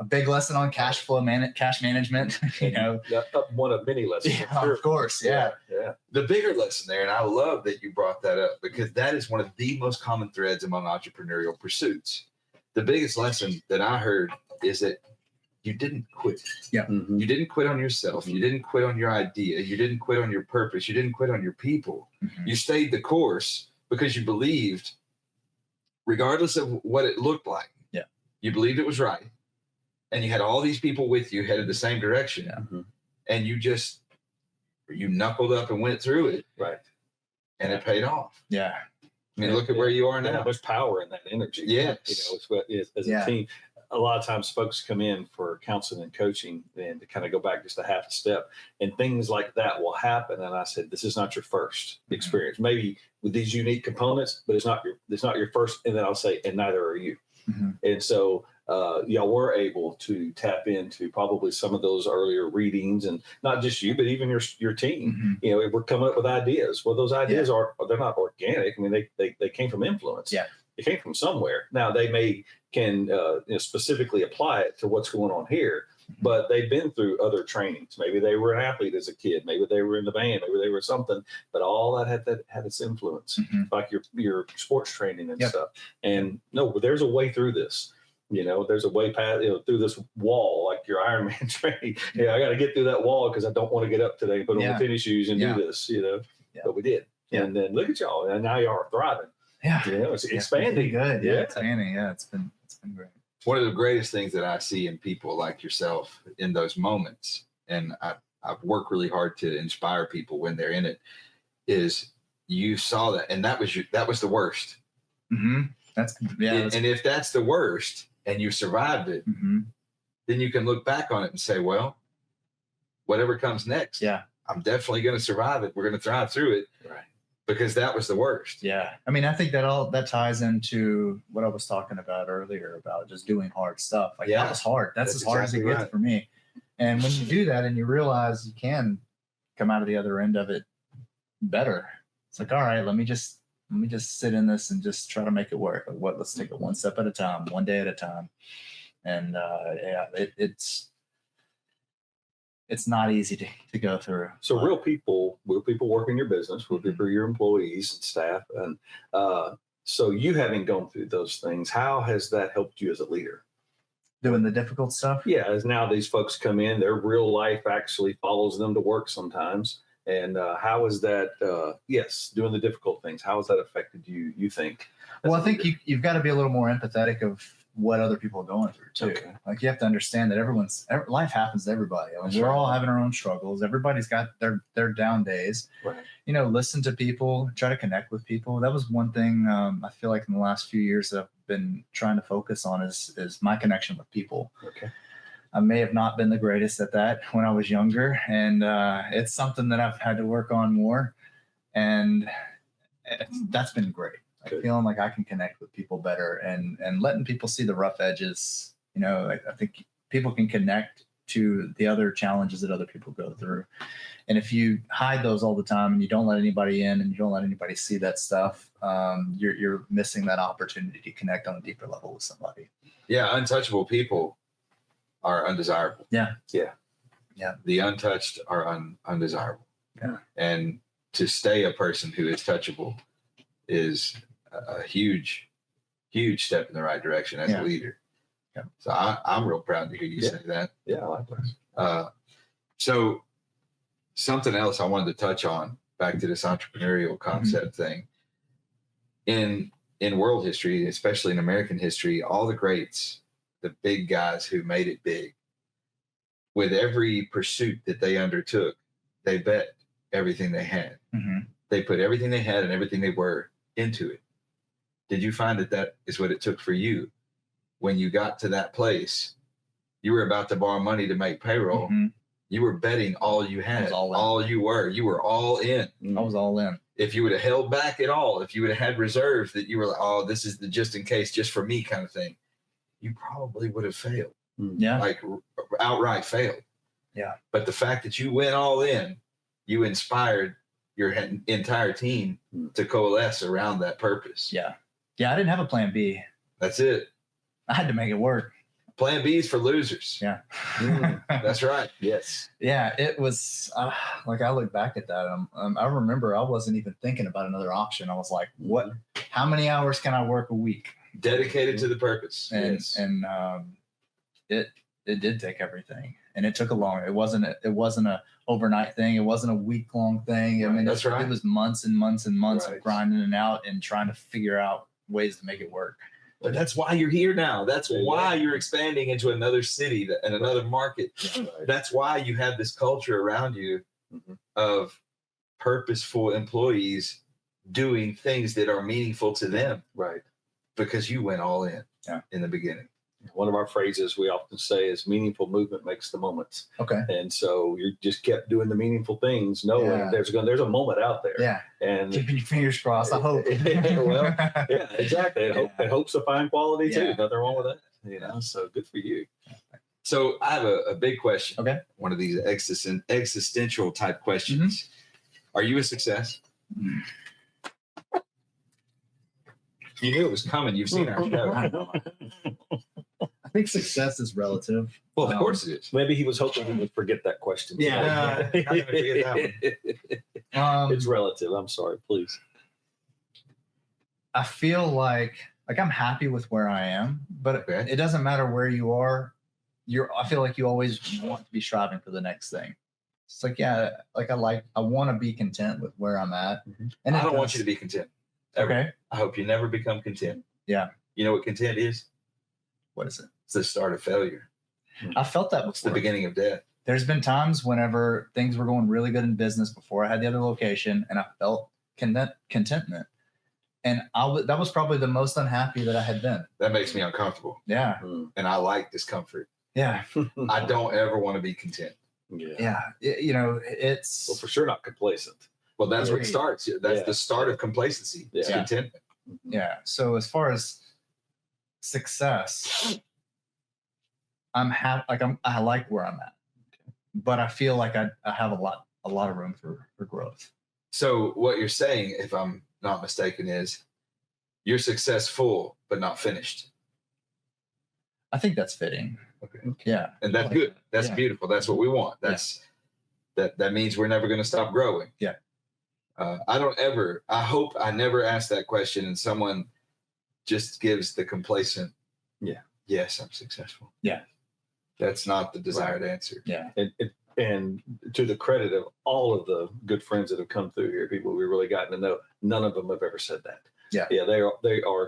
big lesson on cash management, One of many lessons. Yeah, of course. Yeah. The bigger lesson there, and I love that you brought that up because that is one of the most common threads among entrepreneurial pursuits. The biggest lesson that I heard is that you didn't quit. Yeah. Mm-hmm. You didn't quit on yourself. You didn't quit on your idea. You didn't quit on your purpose. You didn't quit on your people. Mm-hmm. You stayed the course because you believed, regardless of what it looked like. Yeah. You believed it was right. And you had all these people with you headed the same direction. Yeah. Mm-hmm. And you knuckled up and went through it. Right. And it paid off. Yeah. I mean, look at where you are now. There's power in that energy. Yes. As a team. A lot of times folks come in for counseling and coaching and to kind of go back just a half a step and things like that will happen. And I said, this is not your first experience, maybe with these unique components, but it's not your first. And then I'll say, and neither are you. Mm-hmm. And so y'all were able to tap into probably some of those earlier readings, and not just you, but even your team. Mm-hmm. We're coming up with ideas. Well, those ideas they're not organic. I mean, they came from influence. Yeah. It came from somewhere. Now they can specifically apply it to what's going on here, but they've been through other trainings. Maybe they were an athlete as a kid. Maybe they were in the band. Maybe they were something. But all that had its influence, like your sports training and stuff. And no, there's a way through this. There's a way past, through this wall, like your Ironman training. I got to get through that wall because I don't want to get up today and put on the tennis shoes and do this. But we did. And then look at y'all, and now y'all are thriving. Yeah, it's expanding. Good. Yeah, expanding. Yeah, it's been great. One of the greatest things that I see in people like yourself in those moments, and I've worked really hard to inspire people when they're in it, is you saw that, and that was the worst. And if that's the worst, and you survived it, then you can look back on it and say, well, whatever comes next, I'm definitely going to survive it. We're going to thrive through it, right? Because that was the worst. Yeah, I mean, I think that ties into what I was talking about earlier about just doing hard stuff. Like that was hard. That's as hard as it gets for me. And when you do that and you realize you can come out of the other end of it better, it's like, all right, let me just sit in this and just try to make it work. Like, let's take it one step at a time, one day at a time. And it's not easy to go through. So real people work in your business, real people are your employees and staff. And so you having gone through those things, how has that helped you as a leader? Doing the difficult stuff? Yeah, as now these folks come in, their real life actually follows them to work sometimes. And how is that, doing the difficult things, how has that affected you think? Well, I think you've got to be a little more empathetic of what other people are going through too. Okay. Like you have to understand that life happens to everybody. I mean, we're all having our own struggles. Everybody's got their down days. Right. Listen to people, try to connect with people. That was one thing I feel like in the last few years that I've been trying to focus on is my connection with people. Okay. I may have not been the greatest at that when I was younger, and it's something that I've had to work on more, and that's been great. Like feeling like I can connect with people better and letting people see the rough edges. I think people can connect to the other challenges that other people go through. And if you hide those all the time and you don't let anybody in and you don't let anybody see that stuff, you're missing that opportunity to connect on a deeper level with somebody. Yeah, untouchable people are undesirable. Yeah. The untouched are undesirable. Yeah. And to stay a person who is touchable is a huge step in the right direction as a leader. Yeah. So I'm real proud to hear you say that. Yeah, I like that. So something else I wanted to touch on, back to this entrepreneurial concept thing. In world history, especially in American history, all the greats, the big guys who made it big, with every pursuit that they undertook, they bet everything they had. They put everything they had and everything they were into it. Did you find that is what it took for you? When you got to that place, you were about to borrow money to make payroll. You were betting all you had, all you were all in. I was all in. If you would have held back at all, if you would have had reserves that you were like, oh, this is the just in case, just for me kind of thing, you probably would have failed. Yeah. Like outright failed. Yeah. But the fact that you went all in, you inspired your entire team to coalesce around that purpose. Yeah. I didn't have a plan B. That's it. I had to make it work. Plan B is for losers. Yeah. That's right. Yes. Yeah, it was like I look back at that. I remember I wasn't even thinking about another option. I was like, how many hours can I work a week? Dedicated to the purpose. And it did take everything, and it took it wasn't a overnight thing. It wasn't a week long thing. I mean, that's right. It was months and months and months of grinding it out and trying to figure out ways to make it work. But that's why you're here now. That's why you're expanding into another city and another market. That's why you have this culture around you of purposeful employees doing things that are meaningful to them. Right. Because you went all in in the beginning. One of our phrases we often say is meaningful movement makes the moments. Okay. And so you just kept doing the meaningful things, knowing there's a moment out there. Yeah. And keeping your fingers crossed, I hope. Well, yeah, exactly. It hopes of fine quality too. Yeah. Nothing wrong with that. So good for you. So I have a big question. Okay. One of these existential type questions. Are you a success? You knew it was coming. You've seen our show. think success is relative. Well, of course it is. Maybe he was hoping we would forget that question. Yeah. today. I'm gonna forget that It's relative. I'm sorry. Please. I feel like I'm happy with where I am, but it doesn't matter where you are. I feel like you always want to be striving for the next thing. It's like, yeah, I want to be content with where I'm at. And I don't want you to be content. Ever. Okay. I hope you never become content. Yeah. You know what content is? What is it? It's the start of failure. I felt that before. It's the beginning of death. There's been times whenever things were going really good in business before I had the other location, and I felt contentment. And that was probably the most unhappy that I had been. That makes me uncomfortable. Yeah. And I like discomfort. Yeah. I don't ever want to be content. Yeah. It's. Well, for sure not complacent. Well, that's where it starts. That's the start of complacency. It's contentment. Yeah. So as far as success, I'm happy. I like where I'm at, but I feel like I have a lot of room for growth. So what you're saying, if I'm not mistaken, is you're successful but not finished. I think that's fitting. Okay. Yeah. And that's good. That's beautiful. That's what we want. That means we're never going to stop growing. Yeah. I hope I never ask that question and someone just gives the complacent, yes, I'm successful. Yeah. That's not the desired answer. Yeah. And to the credit of all of the good friends that have come through here, people we've really gotten to know, none of them have ever said that. Yeah. Yeah.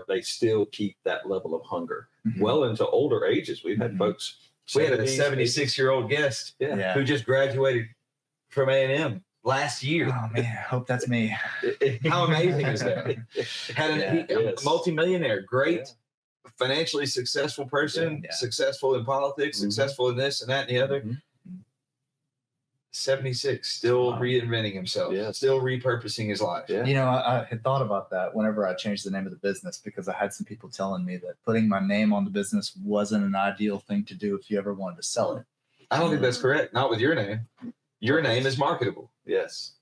They still keep that level of hunger well into older ages. We've had folks. We had a 76-year-old guest who just graduated from A&M last year. Oh man, I hope that's me. How amazing is that? Had a multimillionaire, great, financially successful person, successful in politics, successful in this and that and the other. 76, still reinventing himself, still repurposing his life. Yeah. I had thought about that whenever I changed the name of the business, because I had some people telling me that putting my name on the business wasn't an ideal thing to do if you ever wanted to sell it. I don't think that's correct. Not with your name. Your name is marketable. Yes.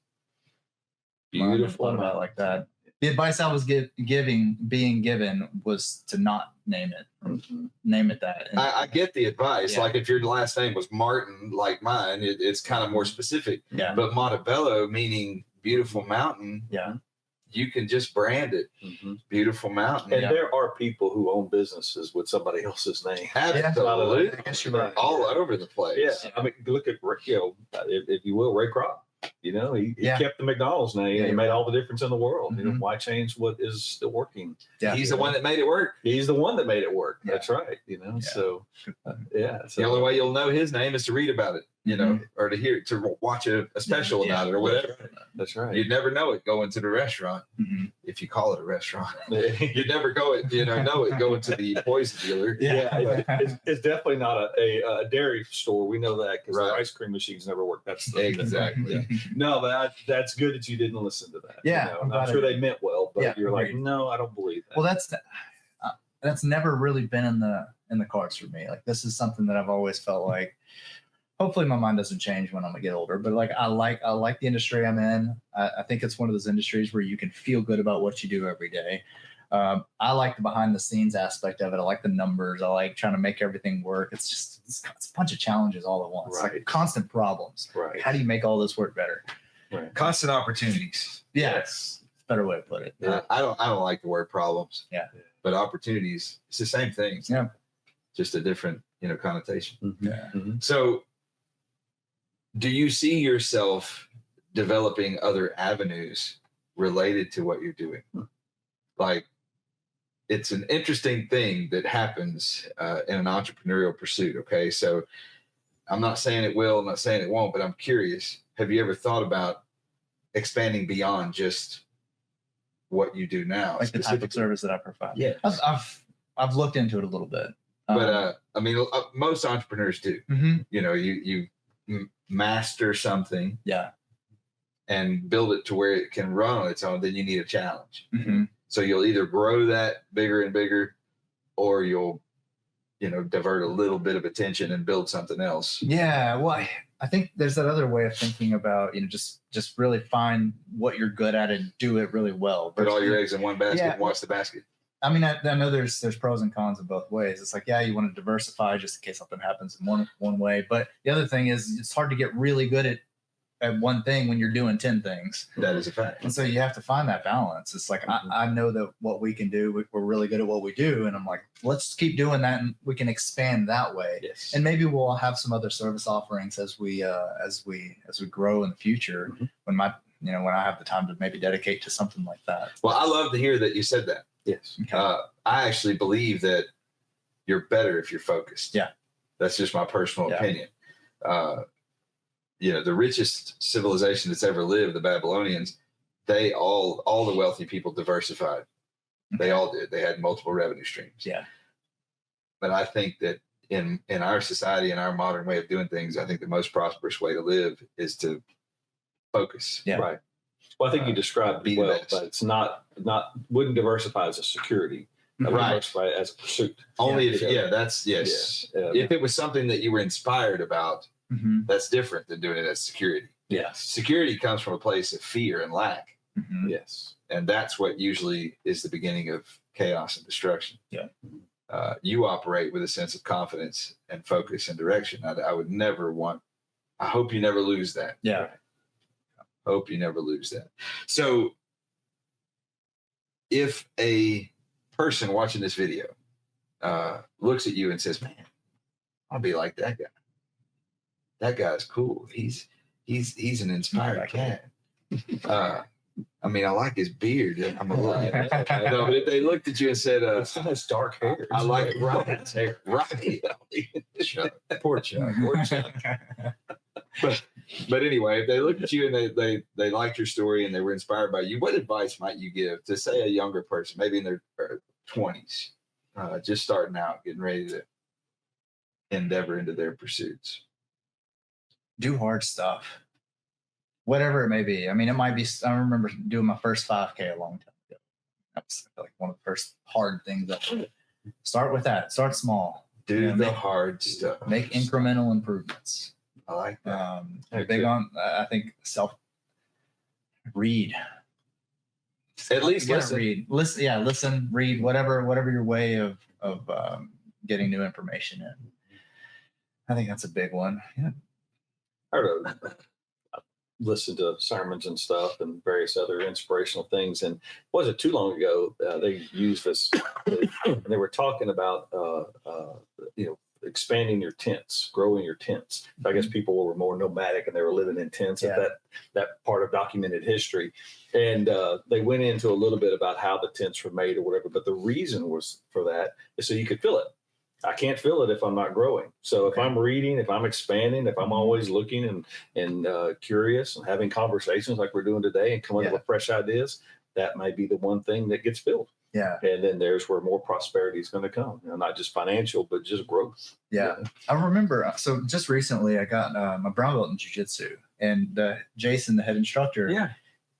Beautiful. Thought about it like that. The advice I was being given was to not name it. Name it that. And I get the advice. Like if your last name was Martin, like mine, it's kind of more specific. Yeah. But Montebello, meaning beautiful mountain. Yeah. You can just brand it. Beautiful mountain. And there are people who own businesses with somebody else's name. Absolutely. I guess you're right. All over the place. Yeah. I mean, look at, if you will, Ray Kroc. He kept the McDonald's name and he made all the difference in the world. Why change what is still working? Yeah. He's the one that made it work. He's the one that made it work. Yeah. That's right. So the only way you'll know his name is to read about it, or to watch a special about it or whatever. That's right. You'd never know it going to the restaurant if you call it a restaurant. You'd never know it going to the poison dealer. It's definitely not a dairy store. We know that because the ice cream machines never work. That's exactly. No, but that's good that you didn't listen to that. Yeah, I'm sure they meant well, but you're like, no, I don't believe that. Well, that's never really been in the cards for me. Like, this is something that I've always felt like. Hopefully, my mind doesn't change when I'm gonna get older. But like, I like the industry I'm in. I think it's one of those industries where you can feel good about what you do every day. I like the behind the scenes aspect of it. I like the numbers. I like trying to make everything work. It's a bunch of challenges all at once. Right. Like constant problems. Right. How do you make all this work better? Right. Constant opportunities. Yes. Better way to put it. I don't like the word problems. Yeah. But opportunities, it's the same thing. Yeah. Just a different, connotation. Yeah. So do you see yourself developing other avenues related to what you're doing? Like, it's an interesting thing that happens in an entrepreneurial pursuit. Okay. So I'm not saying it will, I'm not saying it won't, but I'm curious. Have you ever thought about expanding beyond just what you do now? Like the type of service that I provide. Yeah. I've looked into it a little bit. But most entrepreneurs do. You master something. Yeah. And build it to where it can run on its own. Then you need a challenge. So you'll either grow that bigger and bigger, or you'll, divert a little bit of attention and build something else. Yeah. Well, I think there's that other way of thinking about, just really find what you're good at and do it really well. Put all your eggs in one basket and watch the basket. I mean, I know there's pros and cons of both ways. It's like, yeah, you want to diversify just in case something happens in one way. But the other thing is it's hard to get really good at one thing when you're doing 10 things. That is a fact. And so you have to find that balance. It's like, I know that what we can do, we're really good at what we do. And I'm like, let's keep doing that and we can expand that way. Yes. And maybe we'll have some other service offerings as we grow in the future when when I have the time to maybe dedicate to something like that. Well, I love to hear that you said that. Yes. Okay. I actually believe that you're better if you're focused. Yeah. That's just my personal opinion. The richest civilization that's ever lived, the Babylonians, they all the wealthy people diversified. They all did. They had multiple revenue streams. Yeah. But I think that in our society, in our modern way of doing things, I think the most prosperous way to live is to focus. Yeah. Right. Well, I think you described it well, but it's wouldn't diversify as a security. Right. Diversify as a pursuit. Only if if it was something that you were inspired about, that's different than doing it as security. Yes. Security comes from a place of fear and lack. Yes. And that's what usually is the beginning of chaos and destruction. Yeah. You operate with a sense of confidence and focus and direction. I would never I hope you never lose that. Yeah. Hope you never lose that. So if a person watching this video looks at you and says, man, I'll be like that guy. That guy's cool. He's an inspired cat. I mean, I like his beard. I'm a little. No, but if they looked at you and said, "Still has dark hair," I like Robin's hair. Right. Chuck. Poor Chuck. Poor Chuck. But anyway, if they looked at you and they liked your story and they were inspired by you, what advice might you give to, say, a younger person, maybe in their 20s, just starting out, getting ready to endeavor into their pursuits? Do hard stuff, whatever it may be. I mean, it might be. I remember doing my first 5K a long time ago. That's like one of the first hard things. Start with that. Start small. Do the hard stuff. Make incremental improvements. I like that. Big on, I think, read. At least listen. Read. Listen. Yeah, listen. Read. Whatever your way of getting new information in. I think that's a big one. Yeah. I listened to sermons and stuff and various other inspirational things. And wasn't too long ago, they used this, they were talking about, expanding your tents, growing your tents. I guess people were more nomadic and they were living in tents at that part of documented history. And they went into a little bit about how the tents were made or whatever. But the reason was for that is so you could fill it. I can't feel it if I'm not growing. So if I'm reading, if I'm expanding, if I'm always looking and curious and having conversations like we're doing today and coming up with fresh ideas, that might be the one thing that gets filled. Yeah. And then there's where more prosperity is going to come. Not just financial, but just growth. Yeah. I remember, so just recently I got my brown belt in jiu-jitsu, and Jason, the head instructor,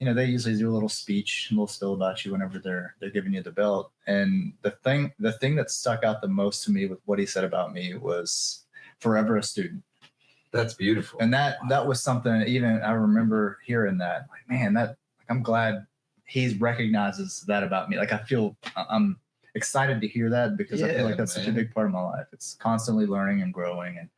they usually do a little speech, a little spill about you whenever they're giving you the belt. And the thing that stuck out the most to me with what he said about me was forever a student. That's beautiful. And that was something, even I remember hearing that, like, man, I'm glad he recognizes that about me. Like, I'm excited to hear that, because I feel like that's such a big part of my life. It's constantly learning and growing, and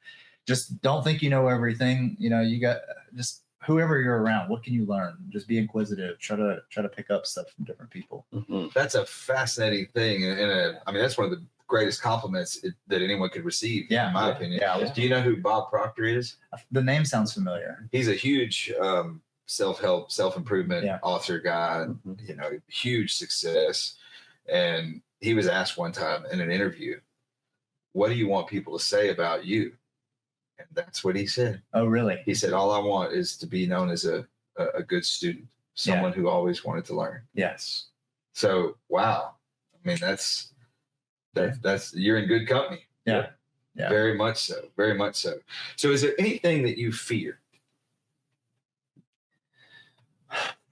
just don't think you know everything. You got just whoever you're around, what can you learn? Just be inquisitive. Try to pick up stuff from different people. Mm-hmm. That's a fascinating thing, and I mean, that's one of the greatest compliments that anyone could receive. In my opinion. Yeah. Do you know who Bob Proctor is? The name sounds familiar. He's a huge self-help, self-improvement author guy. Huge success. And he was asked one time in an interview, "What do you want people to say about you?" And that's what he said. Oh, really? He said, "All I want is to be known as a good student, someone who always wanted to learn." Yes. So, wow. I mean, that's you're in good company. Yeah. Very much so. Very much so. So is there anything that you fear?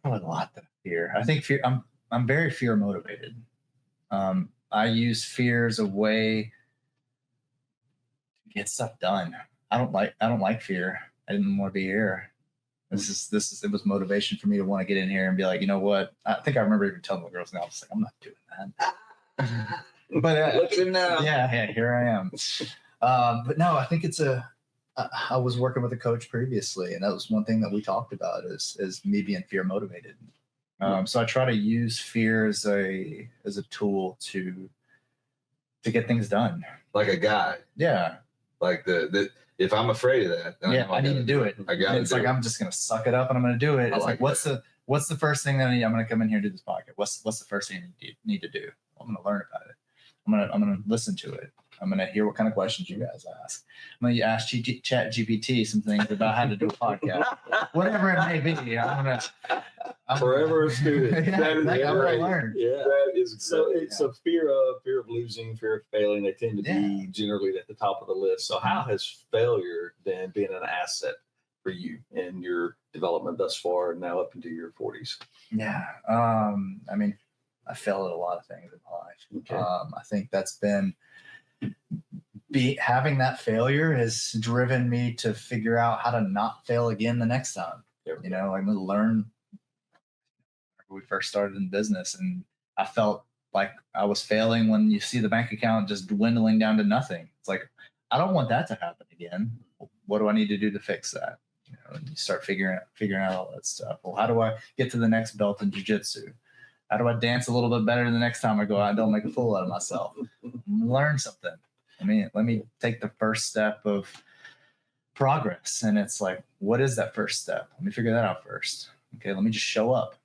Probably a lot that I fear. I think fear. I'm very fear motivated. I use fear as a way to get stuff done. I don't like fear. I didn't want to be here. It was motivation for me to want to get in here and be like, you know what? I think I remember even telling the girls now, I was like, I'm not doing that. But look at him now. Yeah, here I am. But no, I think I was working with a coach previously, and that was one thing that we talked about is me being fear motivated. So I try to use fear as a tool to get things done. Like a guide. Yeah. Like the if I'm afraid of that, then I need to do it. I got it. It's like I'm just gonna suck it up and I'm gonna do it. It's like what's the first thing that I'm gonna come in here and do this podcast? What's the first thing you need to do? I'm gonna learn about it. I'm gonna listen to it. I'm gonna hear what kind of questions you guys ask. I'm gonna ask Chat GPT some things about how to do a podcast, whatever it may be. I'm forever a student. Yeah, That is I'm gonna great. learn. Yeah, that is so. It's a fear of losing, fear of failing. They tend to be generally at the top of the list. So, how has failure then been an asset for you in your development thus far, and now up into your 40s? Yeah, I mean, I failed at a lot of things in my life. Okay. I think that's been having that failure has driven me to figure out how to not fail again the next time. I'm going to learn. We first started in business, and I felt like I was failing when you see the bank account just dwindling down to nothing. It's like, I don't want that to happen again. What do I need to do to fix that? And you start figuring out all that stuff. Well, how do I get to the next belt in jiu-jitsu? How do I dance a little bit better the next time I go out and don't make a fool out of myself? Learn something. Let me take the first step of progress. And it's like, what is that first step? Let me figure that out first. Okay, let me just show up.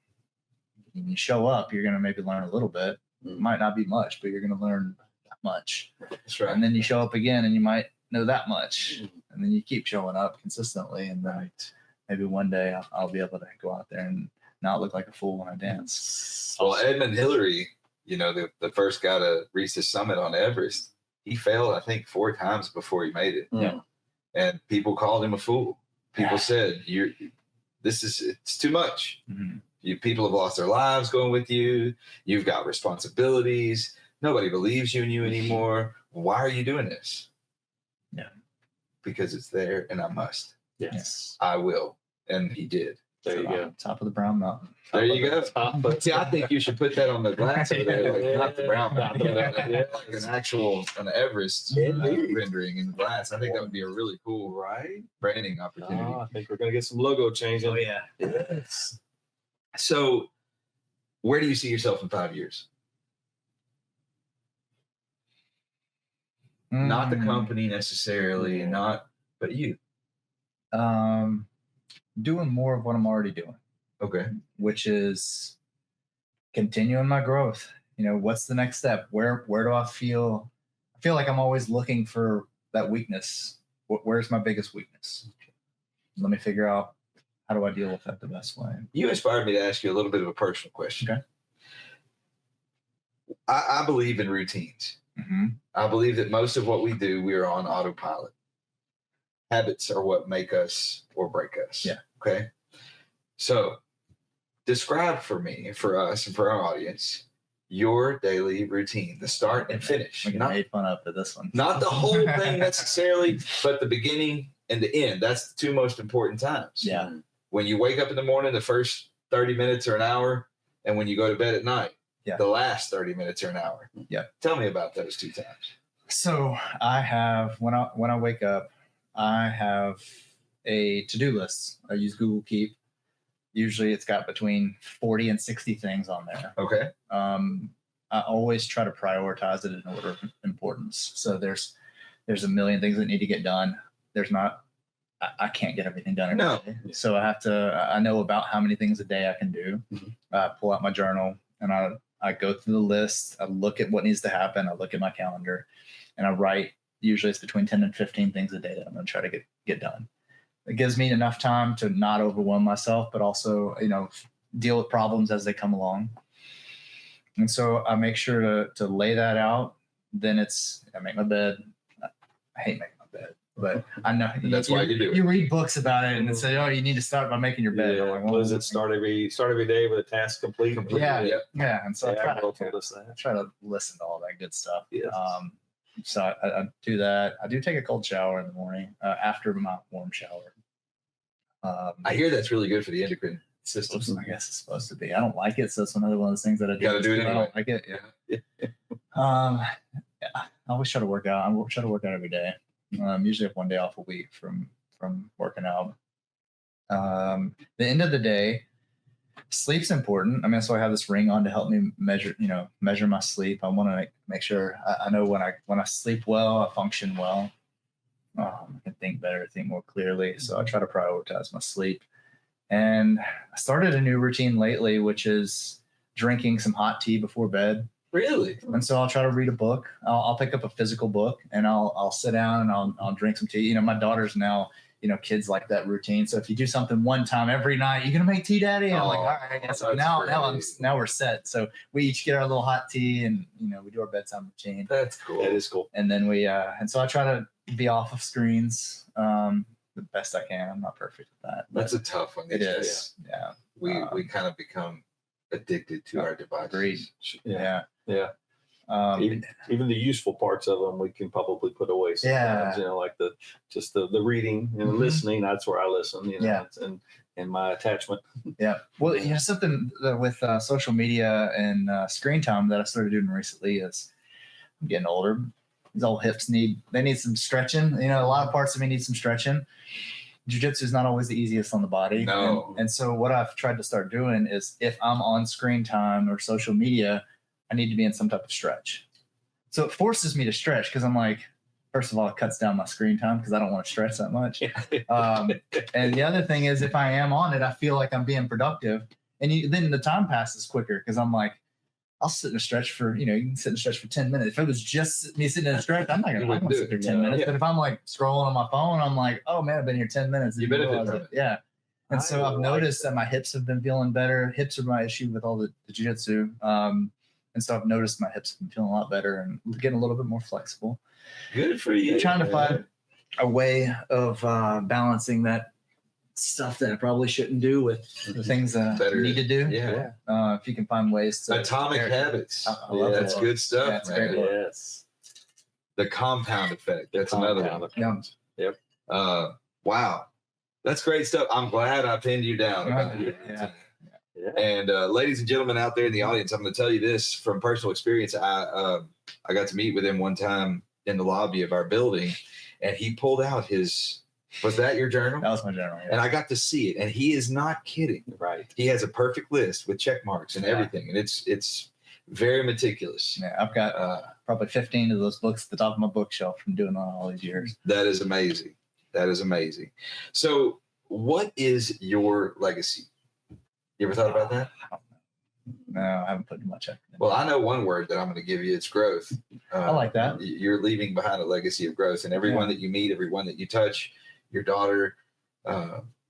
When you show up, you're going to maybe learn a little bit. It might not be much, but you're going to learn that much. That's right. And then you show up again and you might know that much. And then you keep showing up consistently. And then maybe one day I'll be able to go out there and not look like a fool when I dance. Well, Edmund Hillary, the first guy to reach the summit on Everest, he failed, I think, 4 times before he made it. Yeah. And people called him a fool. People said, it's too much. Mm-hmm. People have lost their lives going with you. You've got responsibilities. Nobody believes you anymore. Why are you doing this? Yeah. Because it's there and I must. Yes. I will. And he did. There you go. Top of the brown mountain. There you go. See, I think you should put that on the glass over there, like not the brown mountain, like an Everest rendering in glass. I think that would be a really cool branding opportunity. I think we're going to get some logo changing. Oh, yeah. Yes. So where do you see yourself in 5 years? Not the company necessarily, but you. Doing more of what I'm already doing. Okay. Which is continuing my growth. What's the next step? Where do I feel like I'm always looking for that weakness. Where's my biggest weakness? Let me figure out, how do I deal with that the best way? You inspired me to ask you a little bit of a personal question. Okay. I believe in routines. Mm-hmm. I believe that most of what we do, we are on autopilot. Habits are what make us or break us. Yeah. Okay. So describe for me, for us, and for our audience, your daily routine, the start and finish. We made fun of for this one. Not the whole thing necessarily, but the beginning and the end. That's the 2 most important times. Yeah. When you wake up in the morning, the first 30 minutes or an hour, and when you go to bed at night, the last 30 minutes or an hour. Yeah. Tell me about those 2 times. So I have, when I wake up, I have a to-do list. I use Google Keep. Usually it's got between 40 and 60 things on there. Okay. I always try to prioritize it in order of importance. So there's a million things that need to get done. I can't get everything done every day. So I know about how many things a day I can do. Mm-hmm. I pull out my journal and I go through the list. I look at what needs to happen. I look at my calendar and I write. Usually it's between 10 and 15 things a day that I'm going to try to get done. It gives me enough time to not overwhelm myself, but also, deal with problems as they come along. And so I make sure to lay that out. Then I make my bed. I hate making my bed, but I know that's why you do it. You read books about it and they say, "Oh, you need to start by making your bed." Yeah. Like, does it start every day with a task complete? Yeah. And so I try to listen to all that good stuff. Yes. So I do that. I do take a cold shower in the morning after my warm shower. I hear that's really good for the endocrine systems. I guess it's supposed to be. I don't like it, so it's another one of those things that I do. Gotta do it I anyway. don't like it. Yeah. Yeah. I always try to work out. I try to work out every day. Usually have one day off a week from working out. The end of the day, sleep's important. I mean, so I have this ring on to help me measure my sleep. I want to make sure I know when I sleep well, I function well. I can think better, think more clearly. So I try to prioritize my sleep. And I started a new routine lately, which is drinking some hot tea before bed. Really? And so I'll try to read a book. I'll pick up a physical book and I'll sit down and I'll drink some tea. You know, my daughter's now, kids like that routine. So if you do something one time every night, you're gonna make tea, Daddy. And I'm like, all right. Yeah, so now we're set. So we each get our little hot tea and we do our bedtime routine. That's cool. That is cool. And then and so I try to be off of screens the best I can. I'm not perfect at that. That's a tough one. It is. Yeah. We kind of become addicted to our devices. Agreed. Yeah. Even the useful parts of them we can probably put away sometimes. Like the reading and listening. That's where I listen. And my attachment. Yeah. Well, something with social media and screen time that I started doing recently is I'm getting older. These old hips need some stretching. A lot of parts of me need some stretching. Jiu-jitsu is not always the easiest on the body. No. And so what I've tried to start doing is if I'm on screen time or social media, I need to be in some type of stretch. So it forces me to stretch because I'm like, first of all, it cuts down my screen time because I don't want to stretch that much. And the other thing is if I am on it, I feel like I'm being productive. And then the time passes quicker because I'm like, I'll sit in a stretch for, you can sit in a stretch for 10 minutes. If it was just me sitting in a stretch, I'm not going to sit there 10 minutes. But if I'm like scrolling on my phone, I'm like, oh man, I've been here 10 minutes. You benefit from it. Yeah. And so I've noticed that my hips have been feeling better. Hips are my issue with all the jiu-jitsu. And so I've noticed my hips have been feeling a lot better and getting a little bit more flexible. Good for you. I'm trying to find a way of balancing that stuff that I probably shouldn't do with the things that I need to do. Yeah. If you can find ways to. Atomic Habits. I love that's that. good stuff, Yeah, it's man. great. Yes. The compound effect. That's another one. Yeah. Yep. Wow. That's great stuff. I'm glad I pinned you down. Yeah. And ladies and gentlemen out there in the audience, I'm going to tell you this from personal experience. I got to meet with him one time in the lobby of our building, and he pulled out his. Was that your journal? That was my journal. Yeah. And I got to see it, and he is not kidding. Right. He has a perfect list with check marks and everything, and it's very meticulous. Yeah, I've got probably 15 of those books at the top of my bookshelf from doing that all these years. That is amazing. That is amazing. So, what is your legacy? You ever thought about that? No, I haven't put much effort in. Well, I know one word that I'm going to give you. It's growth. I like that. You're leaving behind a legacy of growth, and everyone that you meet, everyone that you touch, your daughter,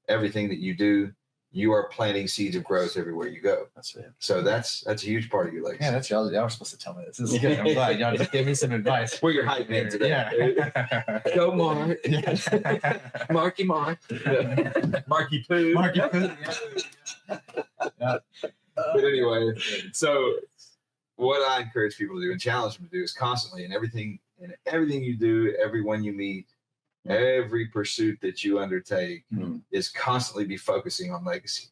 everything that you do, you are planting seeds of growth everywhere you go. That's it. So that's a huge part of your legacy. Yeah, that's y'all were supposed to tell me this. This is good. I'm glad y'all just gave me some advice. We're your hype man today. Yeah. Go Mark. Marky Mark. Marky Poo. Marky Poo. Yeah. But anyway, so what I encourage people to do and challenge them to do is constantly in everything you do, everyone you meet, every pursuit that you undertake is constantly be focusing on legacy.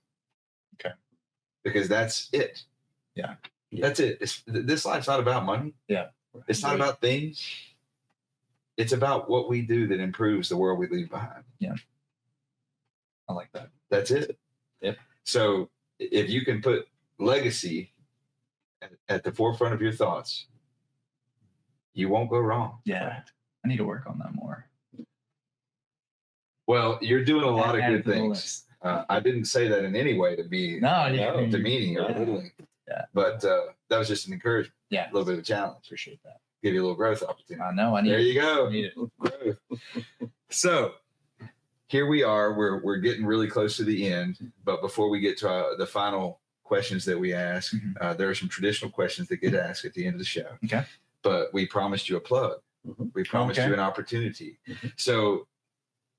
Okay. Because that's it. Yeah. That's it. This life's not about money. Yeah. It's not about things. It's about what we do that improves the world we leave behind. Yeah. I like that. That's it. Yep. So if you can put legacy at the forefront of your thoughts, you won't go wrong. Yeah. I need to work on that more. Well, you're doing a lot of Add good it to the things. list. I didn't say that in any way to be demeaning or belittling. Yeah. But that was just an encouragement. Yeah. A little bit of a challenge. Appreciate that. Give you a little growth opportunity. I know. I need There you go. I need it. Growth. So here we are. We're getting really close to the end. But before we get to the final questions that we ask, there are some traditional questions that get asked at the end of the show. Okay. But we promised you a plug. We promised you an opportunity. So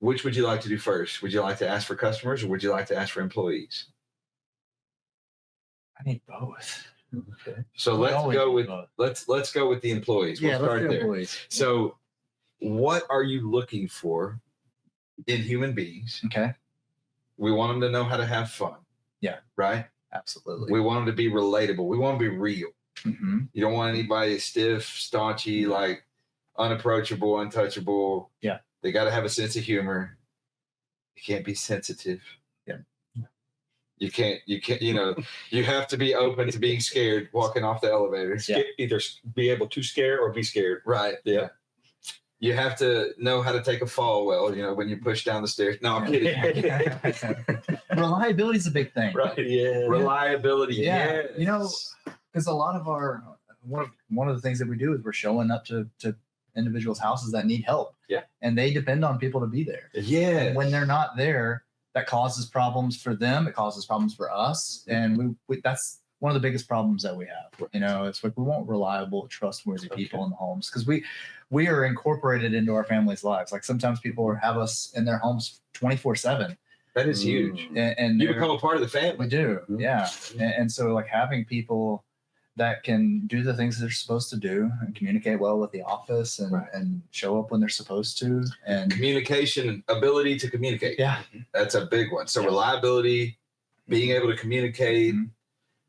which would you like to do first? Would you like to ask for customers or would you like to ask for employees? I need both. Okay. So let's go with the employees. We'll start there. Employees. So what are you looking for in human beings? Okay. We want them to know how to have fun. Yeah. Right. Absolutely. We want them to be relatable. We want to be real. Mm-hmm. You don't want anybody stiff, staunchy, like unapproachable, untouchable. Yeah. They got to have a sense of humor. You can't be sensitive. Yeah. You can't, you have to be open to being scared walking off the elevator. Yeah. Either be able to scare or be scared. Right. Yeah. You have to know how to take a fall well, when you push down the stairs. No, I'm kidding. Reliability is a big thing. Right. Yeah. Reliability. Yeah. Yes. Because a lot of one of the things that we do is we're showing up to individuals' houses that need help. Yeah. And they depend on people to be there. Yeah. And when they're not there, that causes problems for them. It causes problems for us. And we that's one of the biggest problems that we have. Right. It's like we want reliable, trustworthy people in the homes because we are incorporated into our families' lives. Like sometimes people have us in their homes 24/7. That is huge. And you become a part of the family. We do. Yeah. And so like having people that can do the things they're supposed to do and communicate well with the office and show up when they're supposed to. And communication, ability to communicate. Yeah. That's a big one. So reliability, being able to communicate,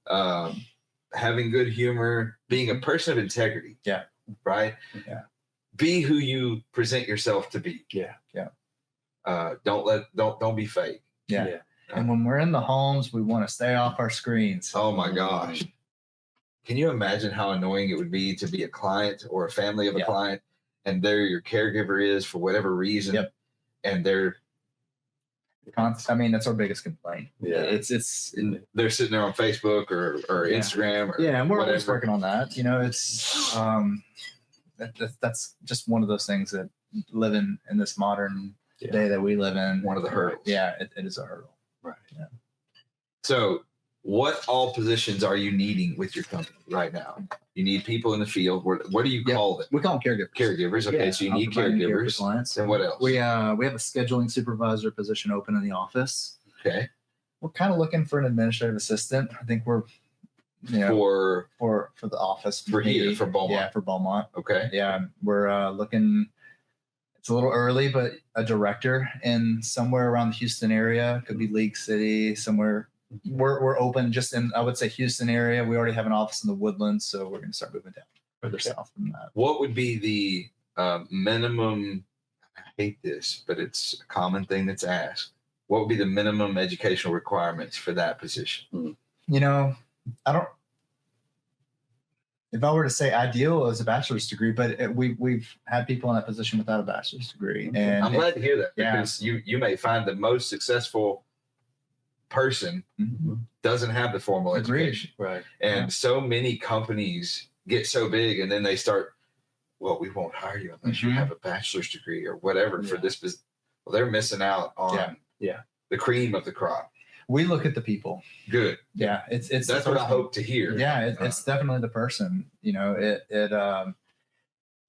having good humor, being a person of integrity. Yeah. Right? Yeah. Be who you present yourself to be. Yeah. Yeah. Don't be fake. Yeah. And when we're in the homes, we want to stay off our screens. Oh my gosh. Can you imagine how annoying it would be to be a client or a family of a client and there your caregiver is for whatever reason? Yep. And they're that's our biggest complaint. Yeah. They're sitting there on Facebook or Instagram or and we're whatever. always working on that. It's that's just one of those things that living in this modern day that we live in. One of the hurdles. Yeah, it is a hurdle. Right. Yeah. So what all positions are you needing with your company right now? You need people in the field. What do you call them? We call them caregivers. Caregivers. Okay, so you need caregivers. Clients. And what else? We have a scheduling supervisor position open in the office. Okay. We're kind of looking for an administrative assistant. I think we're for the office for Beaumont. Yeah, for Beaumont. Okay. Yeah, we're looking. It's a little early, but a director in somewhere around the Houston area, could be League City, somewhere. We're open just in, I would say, Houston area. We already have an office in the Woodlands, so we're going to start moving down further south from that. What would be the minimum? I hate this, but it's a common thing that's asked. What would be the minimum educational requirements for that position? I don't. If I were to say ideal is a bachelor's degree, but we've had people in that position without a bachelor's degree, and I'm glad to hear that because you may find the most successful person doesn't have the formal education. Right. And so many companies get so big and then they start, well, we won't hire you unless you have a bachelor's degree or whatever for this business. Well, they're missing out on the cream of the crop. We look at the people. Good. Yeah. It's that's what I hope to hear. Yeah. It's definitely the person, I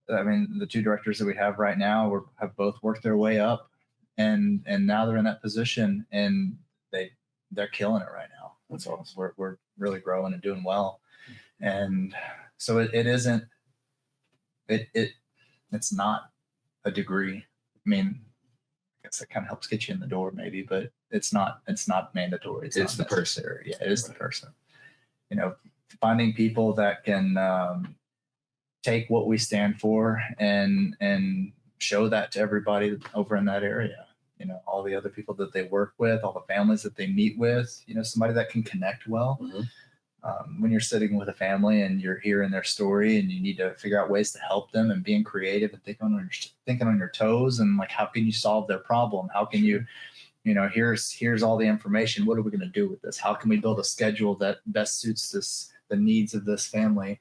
mean, the two directors that we have right now have both worked their way up and now they're in that position and they're killing it right now. That's all. We're really growing and doing well. And so it's not a degree. I mean, I guess that kind of helps get you in the door maybe, but it's not mandatory. It's the person. Yeah, it is the person. Finding people that can take what we stand for and show that to everybody over in that area. All the other people that they work with, all the families that they meet with, somebody that can connect well. When you're sitting with a family and you're hearing their story and you need to figure out ways to help them and being creative and thinking on your toes and like, how can you solve their problem? How can you, here's all the information. What are we going to do with this? How can we build a schedule that best suits the needs of this family?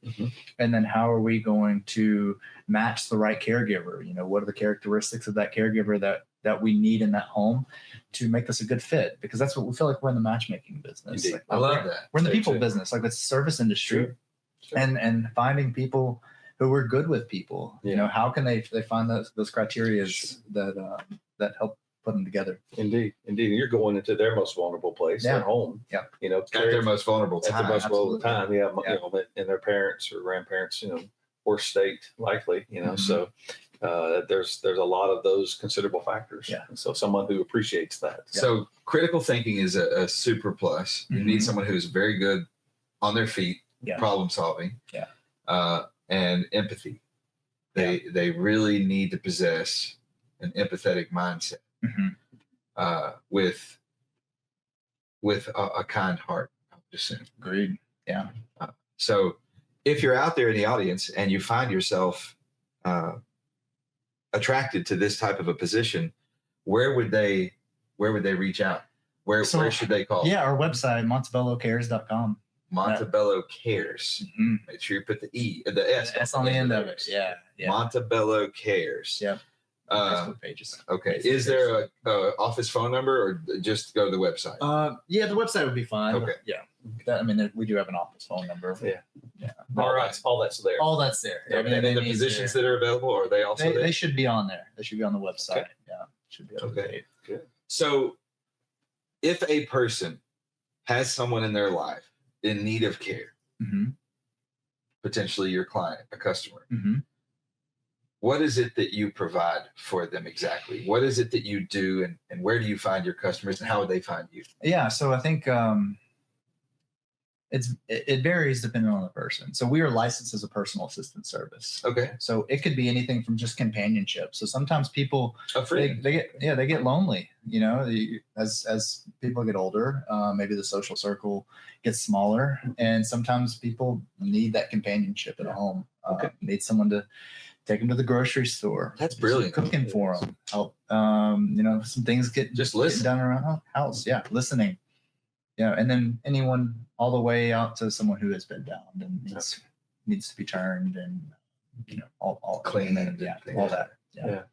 And then how are we going to match the right caregiver? What are the characteristics of that caregiver that we need in that home to make this a good fit? Because that's what we feel like we're in the matchmaking business. Like, I love that. We're in the people business, like it's a service industry. Sure. And finding people who are good with people. How can they find those criteria that help put them together? Indeed. You're going into their most vulnerable place, their home. Yeah. At their most vulnerable time. At their most vulnerable time. Yeah. And their parents or grandparents, worst state likely, so there's a lot of those considerable factors. Yeah. And so someone who appreciates that. So critical thinking is a super plus. You need someone who's very good on their feet, problem solving, and empathy. They really need to possess an empathetic mindset with a kind heart, I would assume. Agreed. Yeah. So if you're out there in the audience and you find yourself attracted to this type of a position, where would they reach out? Where should they call? Yeah, our website, montebellocares.com. Montebello Cares. Make sure you put the S on the end of it. Yeah. Montebello Cares. Yep. Facebook pages. Okay. Is there a office phone number, or just go to the website? Yeah, the website would be fine. Okay. Yeah. We do have an office phone number. Yeah. All right. All that's there. All that's there. And the positions that are available, are they also there? They should be on there. They should be on the website. Okay. Yeah. Should be okay. Good. So if a person has someone in their life in need of care, potentially your client, a customer, what is it that you provide for them exactly? What is it that you do, and where do you find your customers, and how would they find you? Yeah, so I think it varies depending on the person. So we are licensed as a personal assistant service. Okay. So it could be anything from just companionship. So sometimes people they get lonely. You know, as people get older, maybe the social circle gets smaller, and sometimes people need that companionship at home. Need someone to take them to the grocery store. That's brilliant. Cooking for them. Help. Some things get done around the house. Yeah, listening. Yeah, and then anyone all the way out to someone who has been downed and needs to be turned, and all clean and all that. Yeah.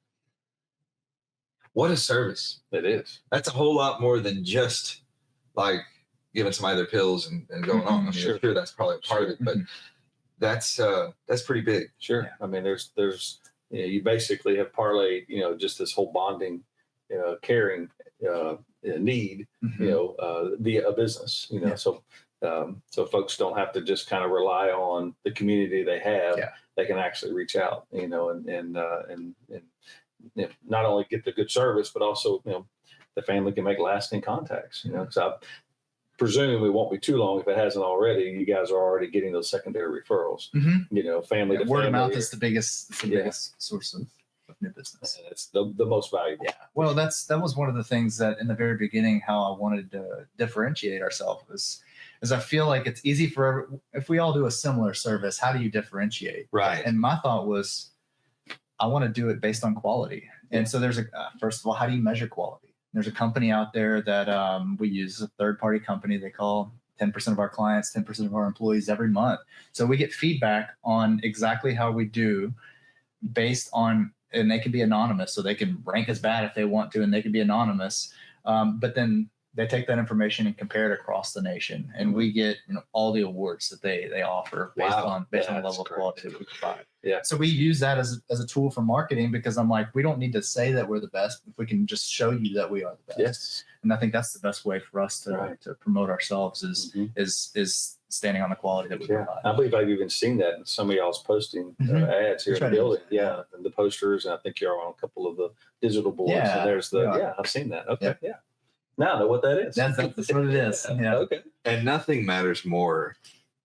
What a service it is. That's a whole lot more than just like giving somebody their pills and going on. I mean, sure, that's probably a part of it, but that's pretty big. Sure. Yeah. I mean, there's you basically have parlayed, just this whole bonding, caring need, via a business, so folks don't have to just kind of rely on the community they have. They can actually reach out, and not only get the good service, but also, the family can make lasting contacts, because I presume it won't be too long, if it hasn't already, you guys are already getting those secondary referrals, family to word family. of mouth is the biggest source of new business. And it's the most valuable. Yeah. Well, that was one of the things that in the very beginning, how I wanted to differentiate ourselves is I feel like it's easy if we all do a similar service, how do you differentiate? Right. And my thought was, I want to do it based on quality. And so there's first of all, how do you measure quality? There's a company out there that we use, a third-party company. They call 10% of our clients, 10% of our employees every month. So we get feedback on exactly how we do based on, and they can be anonymous. So they can rank us bad if they want to, and they can be anonymous. But then they take that information and compare it across the nation. And we get all the awards that they offer based on the level of quality that we provide. Yeah. So we use that as a tool for marketing, because I'm like, we don't need to say that we're the best if we can just show you that we are the best. Yes. And I think that's the best way for us to promote ourselves is standing on the quality that we provide. I believe I've even seen that in some of y'all's posting ads here in the building. Yeah. And the posters, and I think you're on a couple of the digital boards. Yeah. And there's I've seen that. Okay. Yeah. Now I know what that is. That's what it is. Yeah. Okay. And nothing matters more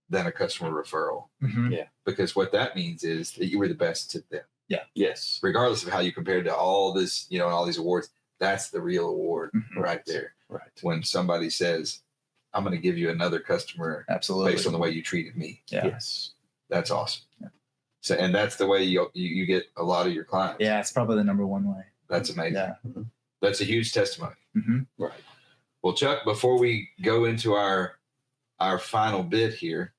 than a customer referral. Yeah. Because what that means is that you were the best to them. Yeah. Yes. Regardless of how you compared to all this, all these awards, that's the real award right there. Right. When somebody says, I'm going to give you another customer absolutely based on the way you treated me. Yeah. Yes. That's awesome. Yeah. So, and that's the way you get a lot of your clients. Yeah. It's probably the number one way. That's amazing. Yeah. That's a huge testimony. Right. Well, Chuck, before we go into our final bit here,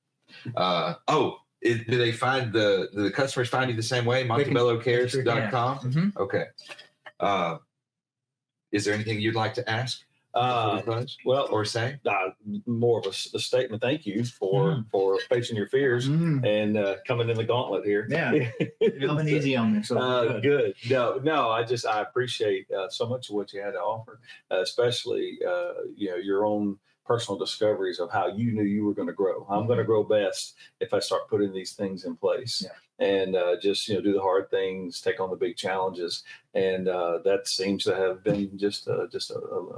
do they find the customers find you the same way? MontebelloCares.com? Okay. Is there anything you'd like to ask? Or say? More of a statement. Thank you for facing your fears and coming in the gauntlet here. Yeah. You've been easy on me. So good. No, I appreciate so much of what you had to offer, especially your own personal discoveries of how you knew you were going to grow. I'm going to grow best if I start putting these things in place, and just do the hard things, take on the big challenges, and that seems to have been just a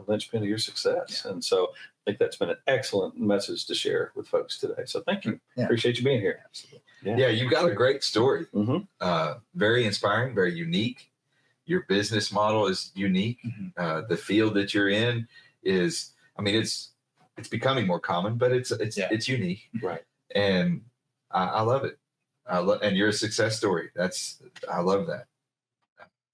linchpin of your success. And so I think that's been an excellent message to share with folks today. So thank you. Appreciate you being here. Absolutely. Yeah, you've got a great story. Mm-hmm. Very inspiring, very unique. Your business model is unique. The field that you're in is, I mean, it's becoming more common, but it's unique. Right. And I love it. And you're a success story. I love that.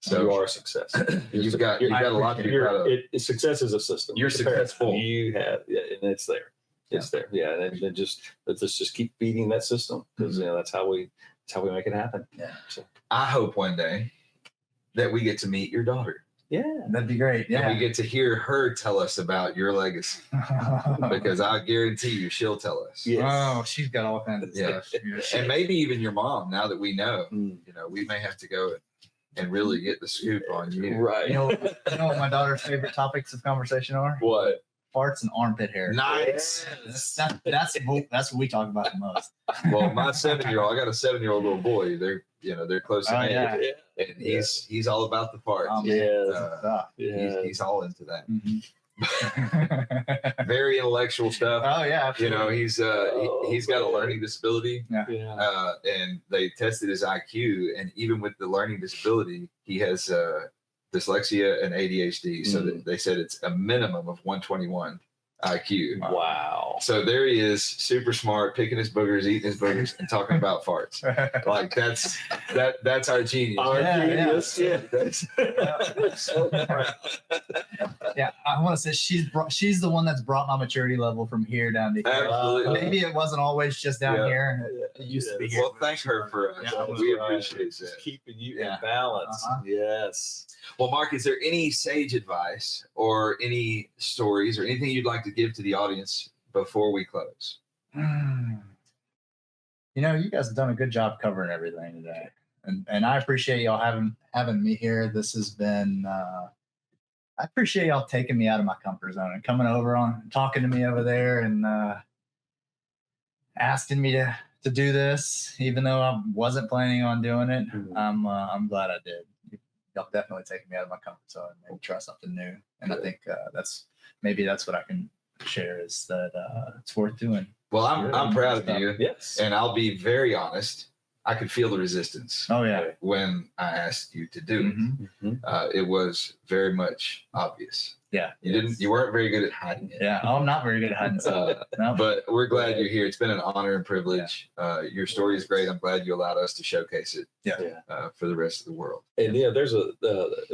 So you are a success. you've got a lot to be proud of. Success is a system. You're successful. You have, and it's there. It's there. Yeah. And then let's just keep feeding that system, because that's how we make it happen. Yeah. So I hope one day that we get to meet your daughter. Yeah, that'd be great. Yeah. And we get to hear her tell us about your legacy, because I guarantee you she'll tell us. Yes. Oh, she's got all kinds of stuff. And maybe even your mom, now that we know, we may have to go and really get the scoop on you. Right. You know what my daughter's favorite topics of conversation are? What? Farts and armpit hair. Nice. That's what we talk about the most. Well, my 7-year-old, I got a 7-year-old little boy. They're close to me. Yeah. And he's all about the farts. He's all into that. Very intellectual stuff. Oh yeah, absolutely. He's got a learning disability. Yeah. And they tested his IQ, and even with the learning disability, he has dyslexia and ADHD. So they said it's a minimum of 121 IQ. Wow. So there he is, super smart, picking his boogers, eating his boogers, and talking about farts. Like that's our genius. Our genius. Yeah. Yeah, I want to say she's the one that's brought my maturity level from here down to here. Absolutely. Maybe it wasn't always just down here. It used to be here. Well, thank her for we appreciate that. Keeping you in balance. Yes. Well, Mark, is there any sage advice or any stories or anything you'd like to give to the audience before we close? You guys have done a good job covering everything today. And I appreciate y'all having me here. This has been I appreciate y'all taking me out of my comfort zone and coming over talking to me over there and asking me to do this, even though I wasn't planning on doing it. I'm glad I did. Y'all definitely taken me out of my comfort zone and made me try something new. And I think that's what I can share, is that it's worth doing. Well, I'm proud of you. Yes. And I'll be very honest. I could feel the resistance. Oh yeah. When I asked you to do it, it was very much obvious. Yeah. You weren't very good at hiding it. Yeah. I'm not very good at hiding stuff. No. But we're glad you're here. It's been an honor and privilege. Your story is great. I'm glad you allowed us to showcase it. For the rest of the world. And there's a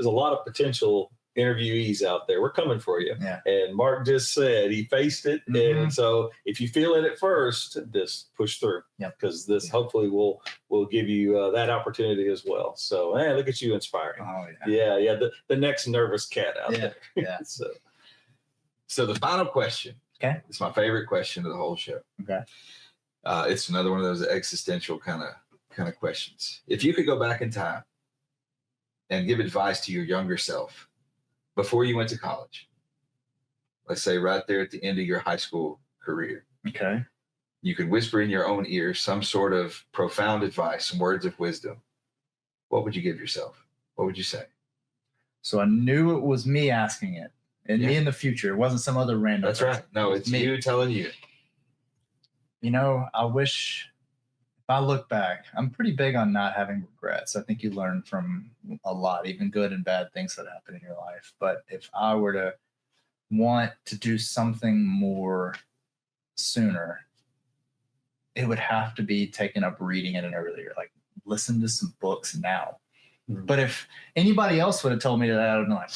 lot of potential interviewees out there. We're coming for you. Yeah. And Mark just said he faced it. And so if you feel it at first, just push through. Yeah. Because this hopefully will give you that opportunity as well. So look at you inspiring. Oh yeah. Yeah. The next nervous cat out there. Yeah. So the final question. Okay. It's my favorite question of the whole show. Okay. It's another one of those existential kind of questions. If you could go back in time and give advice to your younger self before you went to college, let's say right there at the end of your high school career. Okay. You could whisper in your own ear some sort of profound advice, some words of wisdom. What would you give yourself? What would you say? So I knew it was me asking it, and me in the future. It wasn't some other random. That's right. No, it's me. You telling you. I wish, if I look back, I'm pretty big on not having regrets. I think you learn from a lot, even good and bad things that happen in your life. But if I were to want to do something more sooner, it would have to be taking up reading at an earlier, like listen to some books now. But if anybody else would have told me that, I would have been like,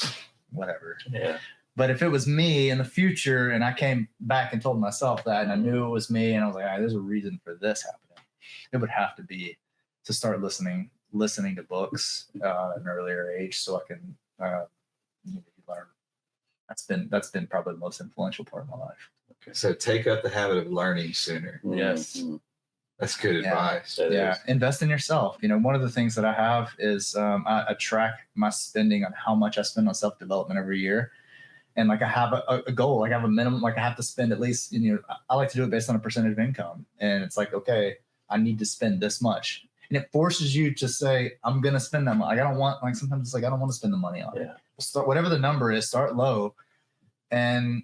whatever. Yeah. But if it was me in the future and I came back and told myself that, and I knew it was me, and I was like, all right, there's a reason for this happening, it would have to be to start listening to books at an earlier age, so I can learn. That's been probably the most influential part of my life. Okay. So take up the habit of learning sooner. Yes. That's good advice. Invest in yourself. One of the things that I have is I track my spending on how much I spend on self-development every year. and like I have a goal, like I have a minimum, like I have to spend at least, I like to do it based on a percentage of income. And it's like, okay, I need to spend this much. And it forces you to say, I'm going to spend that money. Like, I don't want, like, sometimes it's like, I don't want to spend the money on it. Start, whatever the number is, start low and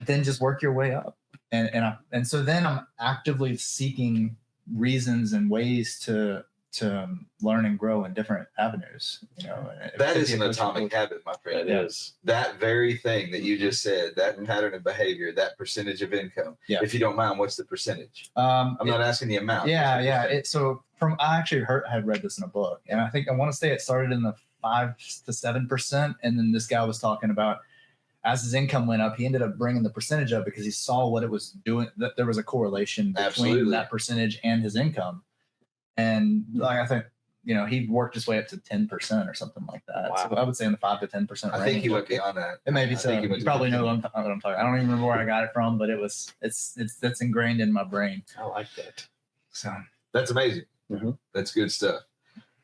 then just work your way up. And so then I'm actively seeking reasons and ways to learn and grow in different avenues. That is an atomic habit, my friend. It is. That very thing that you just said, that pattern of behavior, that percentage of income. Yeah. If you don't mind, what's the percentage? I'm not asking the amount. Yeah. I actually had read this in a book, and I want to say it started in the 5 to 7%. And then this guy was talking about, as his income went up, he ended up bringing the percentage up because he saw what it was doing, that there was a correlation between that percentage and his income. And like, I think, he worked his way up to 10% or something like that. Wow. So I would say in the 5 to 10% range. I think he went beyond that. It may be so. You probably know what I'm talking. I don't even remember where I got it from, but that's ingrained in my brain. I like that. So that's amazing. Mm-hmm. That's good stuff.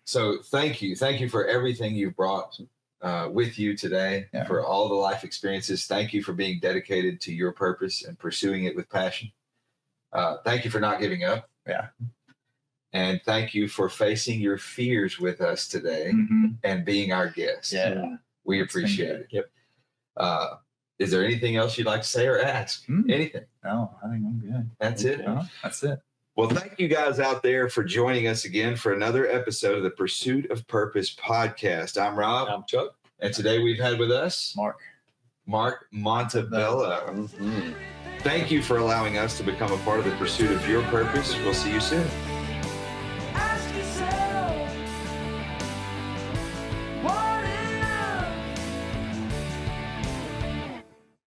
So thank you for everything you've brought with you today, for all the life experiences. Thank you for being dedicated to your purpose and pursuing it with passion. Thank you for not giving up. Yeah. And thank you for facing your fears with us today and being our guest. Yeah. We appreciate it. Yep. Is there anything else you'd like to say or ask? Anything? No, I think I'm good. That's it. That's it. Well, thank you guys out there for joining us again for another episode of the Pursuit of Purpose podcast. I'm Rob. I'm Chuck. And today we've had with us Mark Montebello. Thank you for allowing us to become a part of the pursuit of your purpose. We'll see you soon.